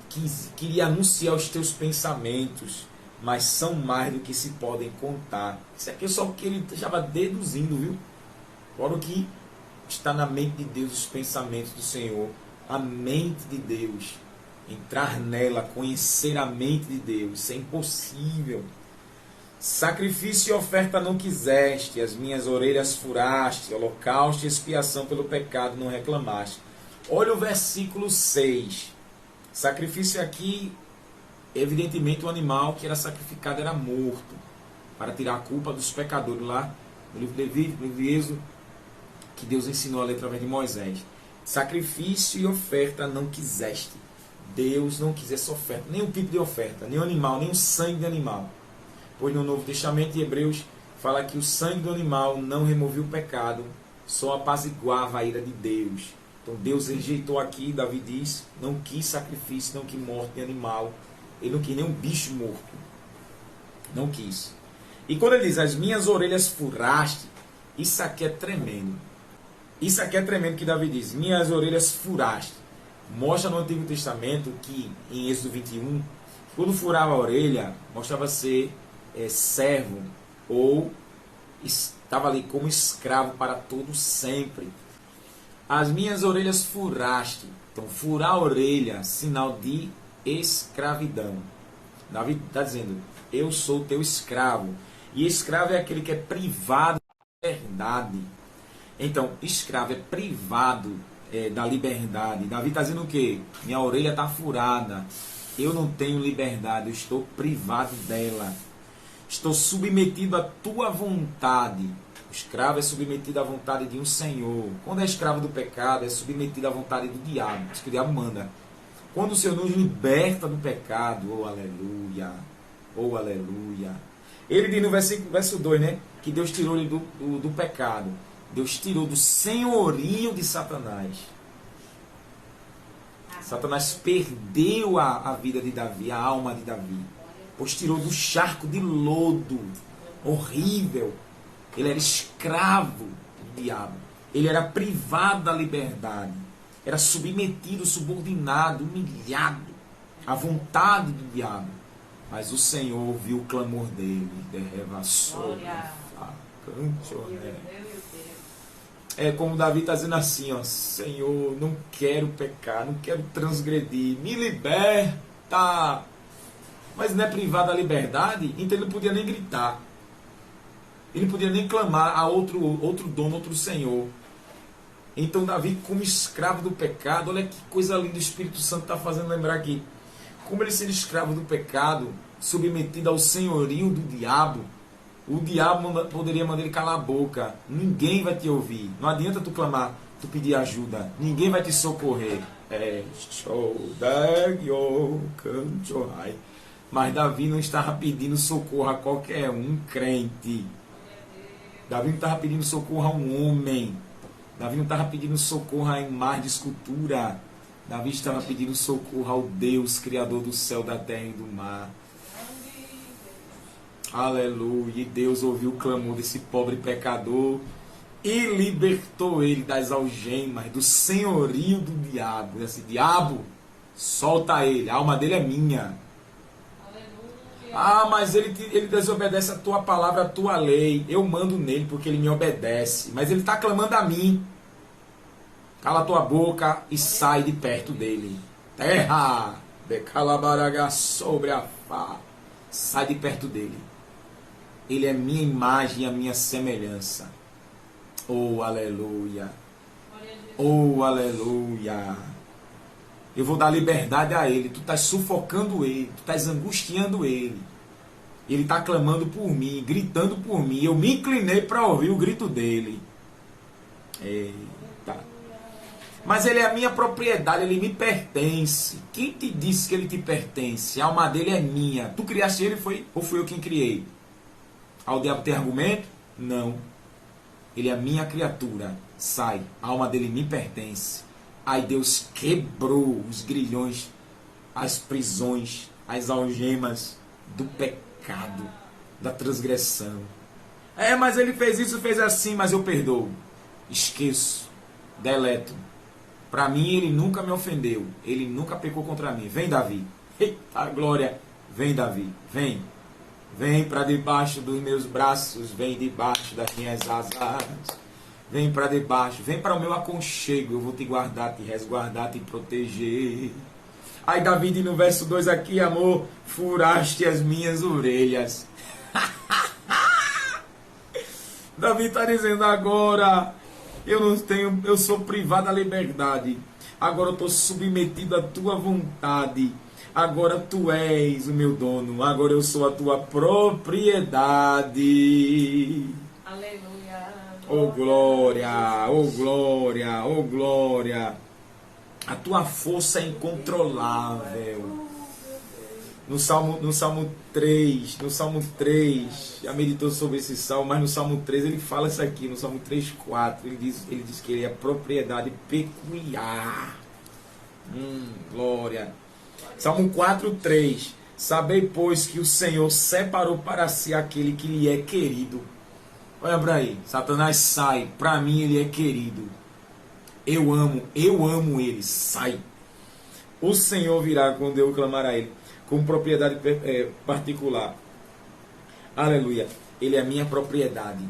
que queria anunciar os teus pensamentos, mas são mais do que se podem contar. Isso aqui é só o que ele estava deduzindo, viu? Agora o que está na mente de Deus, os pensamentos do Senhor, a mente de Deus, entrar nela, conhecer a mente de Deus, isso é impossível. Sacrifício e oferta não quiseste, as minhas orelhas furaste, holocausto e expiação pelo pecado não reclamaste. Olha o versículo 6. Sacrifício aqui, evidentemente o animal que era sacrificado era morto, para tirar a culpa dos pecadores, lá no livro de Levítico, no livro de Êxodo, que Deus ensinou a ler através de Moisés. Sacrifício e oferta não quiseste. Deus não quis essa oferta, nenhum tipo de oferta, nem o animal, nem o sangue de animal. Pois no Novo Testamento de Hebreus fala que o sangue do animal não removia o pecado, só apaziguava a ira de Deus. Então Deus rejeitou aqui, Davi diz, não quis sacrifício, não quis morte de animal, ele não quis nem um bicho morto, não quis. E quando ele diz, as minhas orelhas furaste, isso aqui é tremendo. Isso aqui é tremendo que Davi diz, minhas orelhas furaste. Mostra no Antigo Testamento que, em Êxodo 21, quando furava a orelha, mostrava ser servo, ou estava ali como escravo para todo sempre. As minhas orelhas furaste. Então, furar a orelha, sinal de escravidão. Davi está dizendo, eu sou teu escravo. E escravo é aquele que é privado da liberdade. Então, escravo é privado da liberdade. Davi está dizendo o quê? Minha orelha está furada. Eu não tenho liberdade, eu estou privado dela. Estou submetido à tua vontade. O escravo é submetido à vontade de um senhor. Quando é escravo do pecado, é submetido à vontade do diabo. Isso que o diabo manda. Quando o Senhor nos liberta do pecado, oh aleluia, oh aleluia. Ele diz no verso 2, né? Que Deus tirou ele do pecado. Deus tirou do senhorio de Satanás. Satanás perdeu a vida de Davi, a alma de Davi. Pois tirou do charco de lodo. Horrível. Ele era escravo do diabo. Ele era privado da liberdade. Era submetido, subordinado, humilhado à vontade do diabo. Mas o Senhor ouviu o clamor dele. É como Davi está dizendo assim, ó, Senhor, não quero pecar, não quero transgredir, me liberta. Mas não é privado da liberdade, então ele não podia nem gritar. Ele não podia nem clamar a outro dono, outro senhor. Então Davi, como escravo do pecado, olha que coisa linda o Espírito Santo está fazendo lembrar aqui. Como ele sendo escravo do pecado, submetido ao senhorio do diabo, o diabo poderia mandar ele calar a boca. Ninguém vai te ouvir. Não adianta tu clamar, tu pedir ajuda. Ninguém vai te socorrer. Mas Davi não estava pedindo socorro a qualquer um crente. Davi não estava pedindo socorro a um homem. Davi não estava pedindo socorro a imagem de escultura. Davi estava pedindo socorro ao Deus, Criador do céu, da terra e do mar. Aleluia. E Deus ouviu o clamor desse pobre pecador e libertou ele das algemas, do senhorio do diabo. Esse diabo, solta ele, a alma dele é minha. Ah, mas ele desobedece a tua palavra, a tua lei. Eu mando nele porque ele me obedece. Mas ele está clamando a mim. Cala a tua boca e sai de perto dele. Terra, de calabaraga sobre a fá. Sai de perto dele. Ele é minha imagem e a minha semelhança. Oh, aleluia. Oh, aleluia. Eu vou dar liberdade a ele. Tu estás sufocando ele. Tu estás angustiando ele. Ele está clamando por mim, gritando por mim. Eu me inclinei para ouvir o grito dele. Eita. Mas ele é a minha propriedade, ele me pertence. Quem te disse que ele te pertence? A alma dele é minha. Tu criaste ele, ou fui eu quem criei? O diabo tem argumento? Não. Ele é a minha criatura. Sai. A alma dele me pertence. Aí Deus quebrou os grilhões, as prisões, as algemas do pecado, da transgressão. Mas ele fez isso, fez assim, mas eu perdoo. Esqueço. Deleto. Para mim, ele nunca me ofendeu. Ele nunca pecou contra mim. Vem, Davi. Eita, glória. Vem, Davi. Vem. Vem para debaixo dos meus braços. Vem debaixo das minhas asas. Vem para debaixo. Vem para o meu aconchego. Eu vou te guardar, te resguardar, te proteger. Aí Davi diz no verso 2 aqui, amor, furaste as minhas orelhas. Davi está dizendo agora... Eu sou privado da liberdade. Agora eu estou submetido à tua vontade. Agora tu és o meu dono. Agora eu sou a tua propriedade. Aleluia. Oh glória, oh glória, oh glória. A tua força é incontrolável. no Salmo 3, já meditou sobre esse salmo, mas no Salmo 3 ele fala isso aqui, no Salmo 3:4, ele diz que ele é propriedade peculiar. Glória. Salmo 4:3, sabei, pois, que o Senhor separou para si aquele que lhe é querido. Olha para aí, Satanás sai, para mim ele é querido. Eu amo ele, sai. O Senhor virá quando eu clamar a ele, com propriedade particular. Aleluia. Ele é minha propriedade.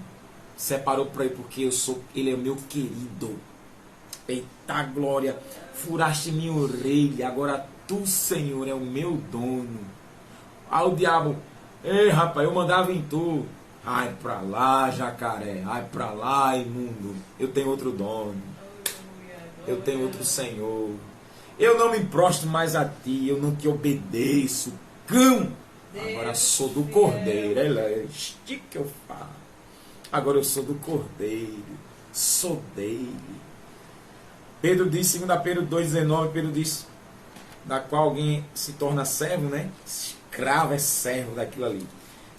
Separou para ele porque ele é o meu querido. Eita glória. Furaste minha orelha. Agora tu, Senhor, é o meu dono. O diabo. Ei, rapaz, eu mandava em tu. Ai pra lá, jacaré. Ai pra lá, imundo. Eu tenho outro dono. Eu tenho outro Senhor. Eu não me prostro mais a ti, eu não te obedeço, cão. Agora sou do Cordeiro, que eu falo. Agora eu sou do Cordeiro, sou dele. Pedro diz, 2 Pedro 2,19, Pedro diz, da qual alguém se torna servo, né? Escravo é servo daquilo ali.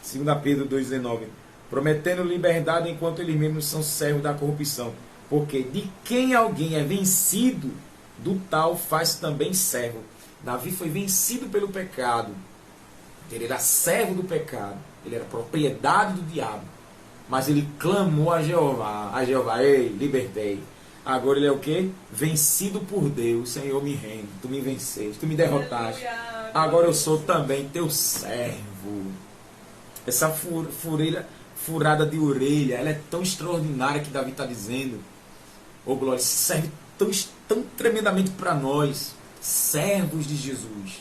2 Pedro 2,19, prometendo liberdade enquanto eles mesmos são servos da corrupção. Porque de quem alguém é vencido, do tal faz também servo. Davi foi vencido pelo pecado. Ele era servo do pecado. Ele era propriedade do diabo. Mas ele clamou a Jeová. A Jeová, ei, libertei. Agora ele é o quê? Vencido por Deus. Senhor, me rendo. Tu me venceste. Tu me derrotaste. Agora eu sou também teu servo. Essa furada de orelha, ela é tão extraordinária que Davi está dizendo. Oh, glória, serve tão tremendamente para nós, servos de Jesus.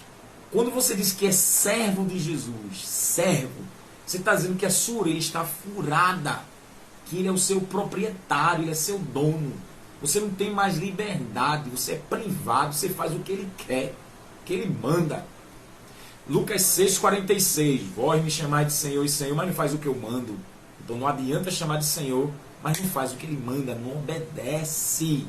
Quando você diz que é servo de Jesus, servo, você está dizendo que a sua orelha está furada, que ele é o seu proprietário, ele é seu dono. Você não tem mais liberdade, você é privado, você faz o que ele quer, o que ele manda. Lucas 6,46, vós me chamais de Senhor e Senhor, mas não faz o que eu mando. Então não adianta chamar de Senhor, mas não faz o que ele manda, não obedece.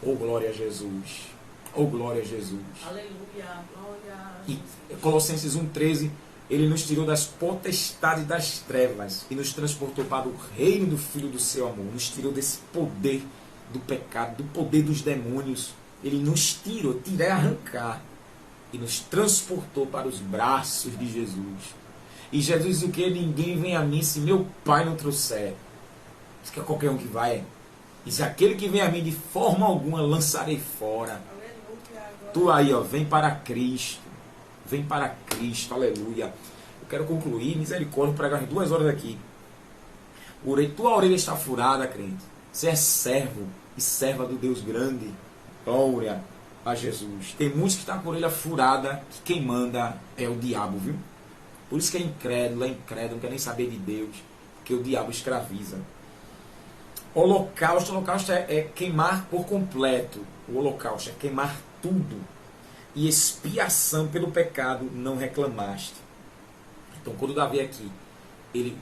Oh, glória a Jesus. Oh, glória a Jesus. Aleluia, glória a E Colossenses 1,13, ele nos tirou das potestades das trevas e nos transportou para o reino do Filho do seu amor. Nos tirou desse poder do pecado, do poder dos demônios. Ele nos tirou, tirei arrancar. E nos transportou para os braços de Jesus. E Jesus diz o que? Ninguém vem a mim se meu Pai não trouxer. Diz que é qualquer um que vai. E se aquele que vem a mim de forma alguma lançarei fora. Tu aí, ó, vem para Cristo. Vem para Cristo, aleluia. Eu quero concluir, misericórdia, pregar 2 horas aqui. Tua orelha está furada, crente. Você é servo e serva do Deus grande. Glória a Jesus. Tem muitos que estão com a orelha furada, que quem manda é o diabo, viu? Por isso que é incrédulo, não quer nem saber de Deus, porque o diabo escraviza. Holocausto é queimar por completo. O holocausto é queimar tudo. E expiação pelo pecado não reclamaste. Então, quando Davi aqui, ele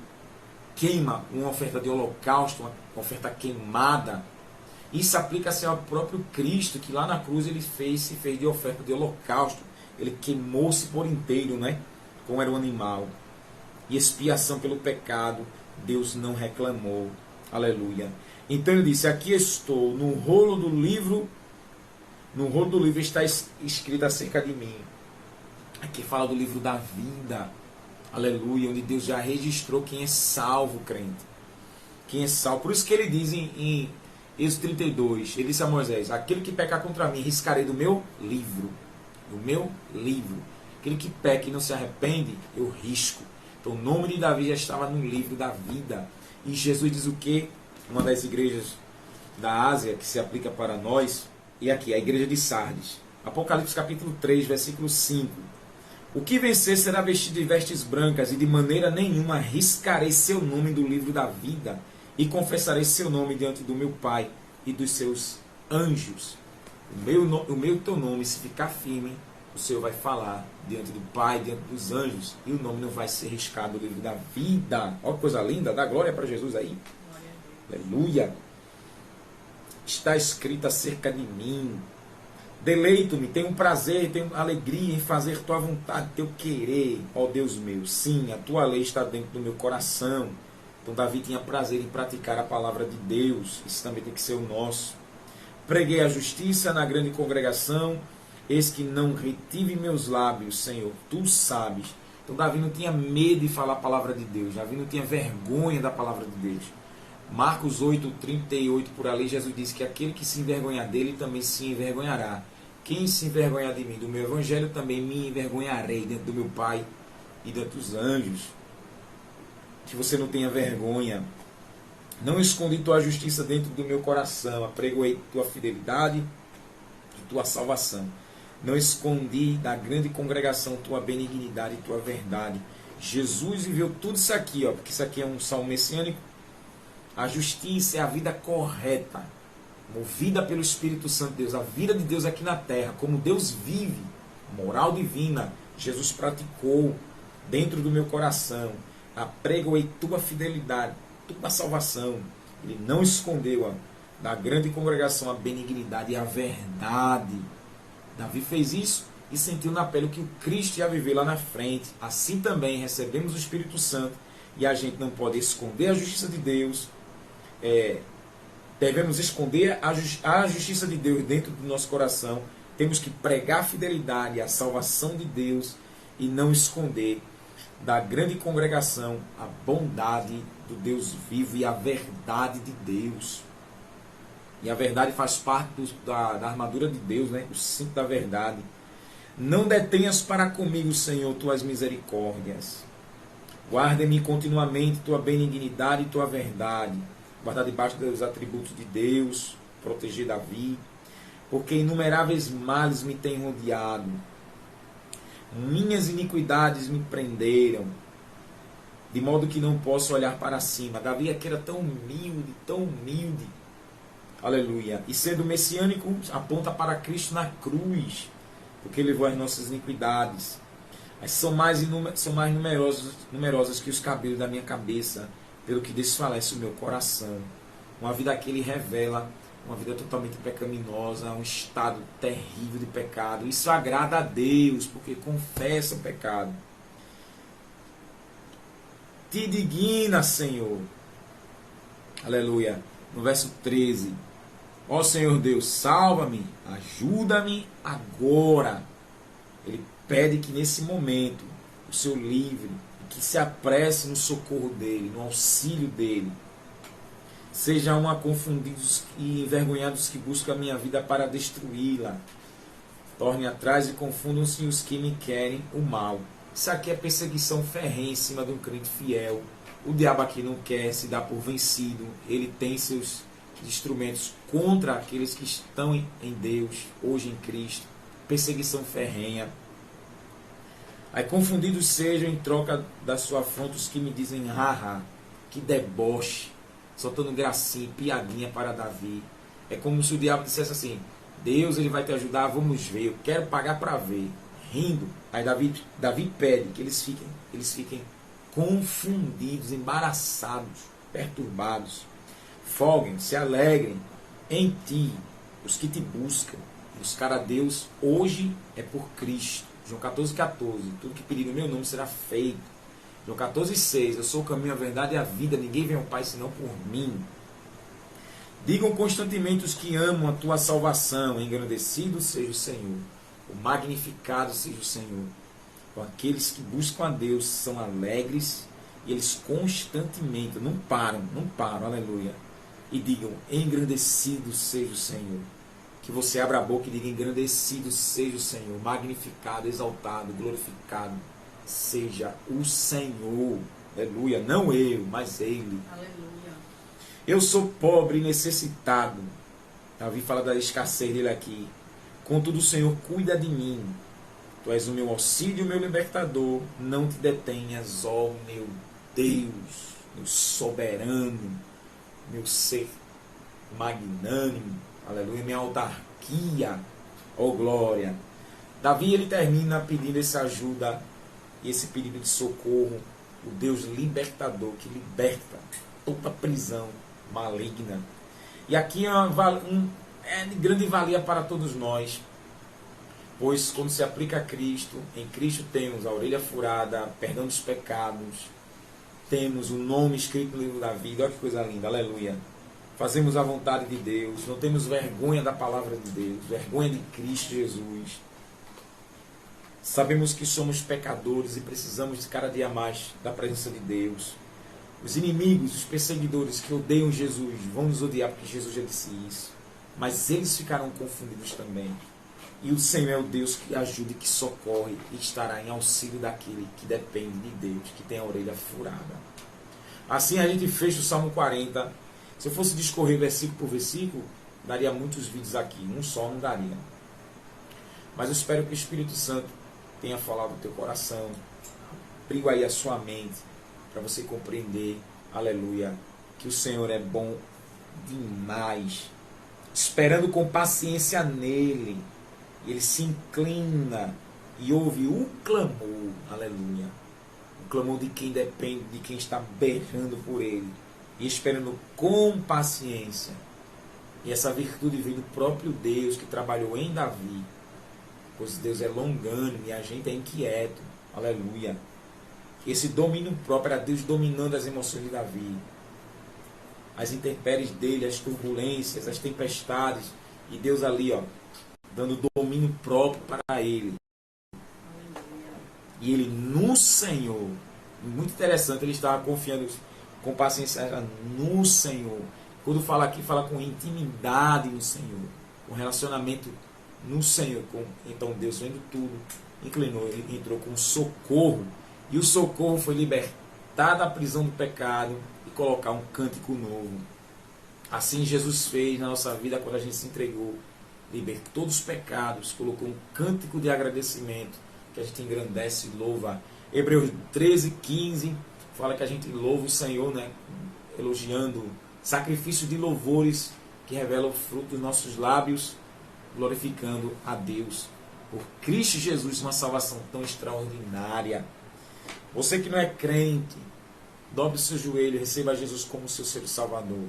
queima uma oferta de holocausto, uma oferta queimada, isso aplica-se ao próprio Cristo, que lá na cruz ele se fez de oferta de holocausto. Ele queimou-se por inteiro, né? Como era um animal. E expiação pelo pecado, Deus não reclamou. Aleluia. Então ele disse, aqui estou, no rolo do livro está escrito acerca de mim. Aqui fala do livro da vida. Aleluia, onde Deus já registrou quem é salvo, crente. Quem é salvo. Por isso que ele diz em Êxodo 32, ele disse a Moisés, aquele que pecar contra mim, riscarei do meu livro. Do meu livro. Aquele que peca e não se arrepende, eu risco. Então o nome de Davi já estava no livro da vida. E Jesus diz o que? Uma das igrejas da Ásia, que se aplica para nós, e aqui, a igreja de Sardes. Apocalipse capítulo 3, versículo 5. O que vencer será vestido de vestes brancas, e de maneira nenhuma riscarei seu nome do livro da vida, e confessarei seu nome diante do meu Pai e dos seus anjos. O meu teu nome, se ficar firme, o Senhor vai falar diante do Pai, diante dos anjos, e o nome não vai ser riscado do livro da vida. Olha que coisa linda, dá glória para Jesus aí. Aleluia. Está escrito acerca de mim. Deleito-me, tenho prazer, tenho alegria em fazer tua vontade, teu querer, ó Deus meu. Sim, a tua lei está dentro do meu coração. Então Davi tinha prazer em praticar a palavra de Deus. Isso também tem que ser o nosso. Preguei a justiça na grande congregação. Eis que não retive meus lábios, Senhor. Tu sabes. Então Davi não tinha medo de falar a palavra de Deus. Davi não tinha vergonha da palavra de Deus. Marcos 8:38, por ali, Jesus disse que aquele que se envergonhar dele também se envergonhará. Quem se envergonhar de mim, do meu evangelho, também me envergonharei diante do meu Pai e diante dos anjos. Que você não tenha vergonha. Não escondi tua justiça dentro do meu coração. Apregoei tua fidelidade e tua salvação. Não escondi da grande congregação tua benignidade e tua verdade. Jesus viveu tudo isso aqui, porque isso aqui é um salmo messiânico. A justiça é a vida correta, movida pelo Espírito Santo de Deus, a vida de Deus aqui na terra, como Deus vive, moral divina, Jesus praticou dentro do meu coração. Apregoei tua fidelidade, tua salvação. Ele não escondeu da grande congregação a benignidade e a verdade. Davi fez isso e sentiu na pele o que o Cristo ia viver lá na frente. Assim também recebemos o Espírito Santo e a gente não pode esconder a justiça de Deus. Devemos esconder a justiça de Deus dentro do nosso coração. Temos que pregar a fidelidade, a salvação de Deus e não esconder da grande congregação a bondade do Deus vivo e a verdade de Deus. E a verdade faz parte da armadura de Deus, né? O cinto da verdade. Não detenhas para comigo, Senhor, tuas misericórdias. Guarda-me continuamente tua benignidade e tua verdade. Guardar debaixo dos atributos de Deus, proteger Davi, porque inumeráveis males me têm rodeado. Minhas iniquidades me prenderam, de modo que não posso olhar para cima. Davi aqui era tão humilde, tão humilde. Aleluia. E sendo messiânico, aponta para Cristo na cruz, porque levou as nossas iniquidades. Mas são mais numerosas que os cabelos da minha cabeça, pelo que desfalece o meu coração. Uma vida que ele revela, uma vida totalmente pecaminosa, um estado terrível de pecado. Isso agrada a Deus, porque confessa o pecado. Te digna, Senhor. Aleluia. No verso 13. Ó Senhor Deus, salva-me, ajuda-me agora. Ele pede que nesse momento o Senhor livre, que se apresse no socorro dele, no auxílio dele. Sejam confundidos e envergonhados que buscam a minha vida para destruí-la. Tornem atrás e confundam-se os que me querem o mal. Isso aqui é perseguição ferrenha em cima de um crente fiel. O diabo aqui não quer se dar por vencido. Ele tem seus instrumentos contra aqueles que estão em Deus, hoje em Cristo. Perseguição ferrenha. Aí confundidos sejam em troca da sua afronta os que me dizem, haha, que deboche, soltando gracinha, piadinha para Davi. É como se o diabo dissesse assim, Deus ele vai te ajudar, vamos ver, eu quero pagar para ver, rindo. Aí Davi pede que eles fiquem confundidos, embaraçados, perturbados. Folguem, se alegrem em ti, os que te buscam. Buscar a Deus hoje é por Cristo. João 14,14. Tudo que pedir no meu nome será feito. João 14,6. Eu sou o caminho, a verdade e a vida. Ninguém vem ao Pai senão por mim. Digam constantemente os que amam a tua salvação. Engrandecido seja o Senhor. O magnificado seja o Senhor. Então, aqueles que buscam a Deus são alegres e eles constantemente não param, aleluia. E digam, engrandecido seja o Senhor. Que você abra a boca e diga, engrandecido seja o Senhor, magnificado, exaltado, glorificado seja o Senhor. Aleluia. Não eu, mas Ele. Aleluia. Eu sou pobre e necessitado. Davi fala da escassez dele aqui. Contudo, o Senhor cuida de mim. Tu és o meu auxílio e o meu libertador. Não te detenhas, ó meu Deus, meu soberano, meu ser magnânimo. Aleluia, minha autarquia, ó glória. Davi ele termina pedindo essa ajuda e esse pedido de socorro, o Deus libertador que liberta toda prisão maligna. E aqui é de grande valia para todos nós. Pois quando se aplica a Cristo, em Cristo temos a orelha furada, perdão dos pecados, temos o nome escrito no livro da vida. Olha que coisa linda, aleluia. Fazemos a vontade de Deus, não temos vergonha da palavra de Deus, vergonha de Cristo Jesus. Sabemos que somos pecadores e precisamos de cada dia mais da presença de Deus. Os inimigos, os perseguidores que odeiam Jesus vão nos odiar porque Jesus já disse isso. Mas eles ficarão confundidos também. E o Senhor é o Deus que ajuda e que socorre e estará em auxílio daquele que depende de Deus, que tem a orelha furada. Assim a gente fecha o Salmo 40. Se eu fosse discorrer versículo por versículo, daria muitos vídeos aqui. Um só não daria. Mas eu espero que o Espírito Santo tenha falado no teu coração. Abriu aí a sua mente para você compreender, aleluia, que o Senhor é bom demais. Esperando com paciência nele. Ele se inclina e ouve o clamor, aleluia. O clamor de quem depende, de quem está berrando por ele. E esperando com paciência. E essa virtude vem do próprio Deus que trabalhou em Davi. Pois Deus é longânimo e a gente é inquieto. Aleluia. Esse domínio próprio era Deus dominando as emoções de Davi. As intempéries dele, as turbulências, as tempestades. E Deus ali, ó, dando domínio próprio para ele. E ele no Senhor, muito interessante, ele estava confiando com paciência no Senhor. Quando fala aqui, fala com intimidade no Senhor, com relacionamento no Senhor. Então Deus, vendo tudo, inclinou, ele entrou com socorro. E o socorro foi libertar da prisão do pecado e colocar um cântico novo. Assim Jesus fez na nossa vida quando a gente se entregou. Libertou dos pecados, colocou um cântico de agradecimento, que a gente engrandece e louva. Hebreus 13:15 fala que a gente louva o Senhor, né? Elogiando, sacrifício de louvores que revela o fruto dos nossos lábios, glorificando a Deus por Cristo Jesus, uma salvação tão extraordinária. Você que não é crente, dobre o seu joelho, receba Jesus como seu Senhor e Salvador.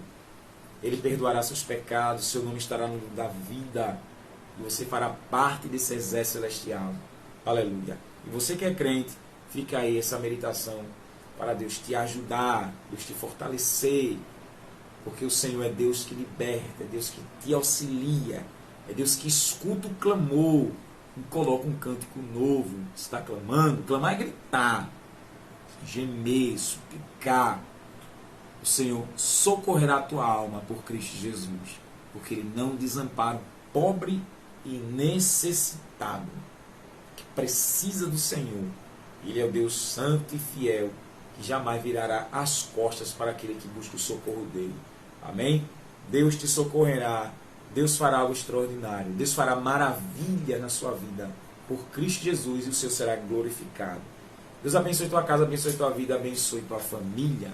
Ele perdoará seus pecados, seu nome estará no livro da vida e você fará parte desse exército celestial. Aleluia. E você que é crente, fica aí essa meditação para Deus te ajudar, Deus te fortalecer, porque o Senhor é Deus que liberta, é Deus que te auxilia, é Deus que escuta o clamor e coloca um cântico novo. Você está clamando, clamar é gritar, gemer, suplicar. O Senhor socorrerá a tua alma por Cristo Jesus, porque Ele não desampara o pobre e necessitado, que precisa do Senhor. Ele é o Deus santo e fiel, que jamais virará as costas para aquele que busca o socorro dele. Amém? Deus te socorrerá, Deus fará algo extraordinário, Deus fará maravilha na sua vida, por Cristo Jesus, e o Senhor será glorificado. Deus abençoe tua casa, abençoe tua vida, abençoe tua família.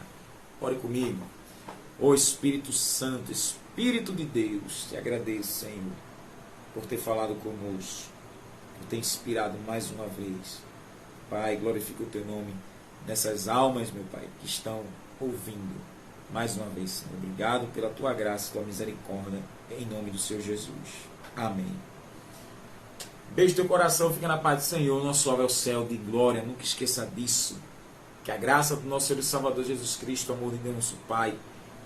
Ore comigo. Ó Espírito Santo, Espírito de Deus, te agradeço, Senhor, por ter falado conosco, por ter inspirado mais uma vez. Pai, glorifica o teu nome nessas almas, meu Pai, que estão ouvindo mais uma vez, Senhor. Obrigado pela tua graça e tua misericórdia, em nome do Senhor Jesus. Amém. Beijo teu coração, fica na paz do Senhor. Nosso alvo é o céu de glória, nunca esqueça disso. Que a graça do nosso Senhor e Salvador Jesus Cristo, o amor de Deus nosso Pai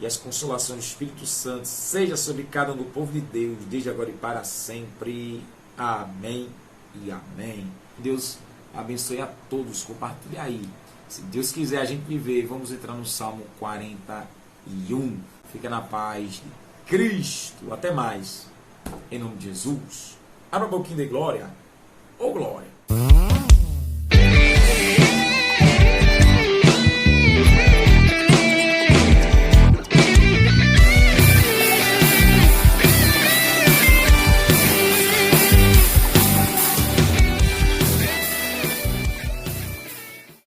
e as consolações do Espírito Santo seja sobre cada um do povo de Deus, desde agora e para sempre. Amém e amém. Deus abençoe a todos. Compartilhe aí. Se Deus quiser a gente viver, vamos entrar no Salmo 41. Fica na paz de Cristo. Até mais. Em nome de Jesus. Abra a boquinha de glória. Ô glória.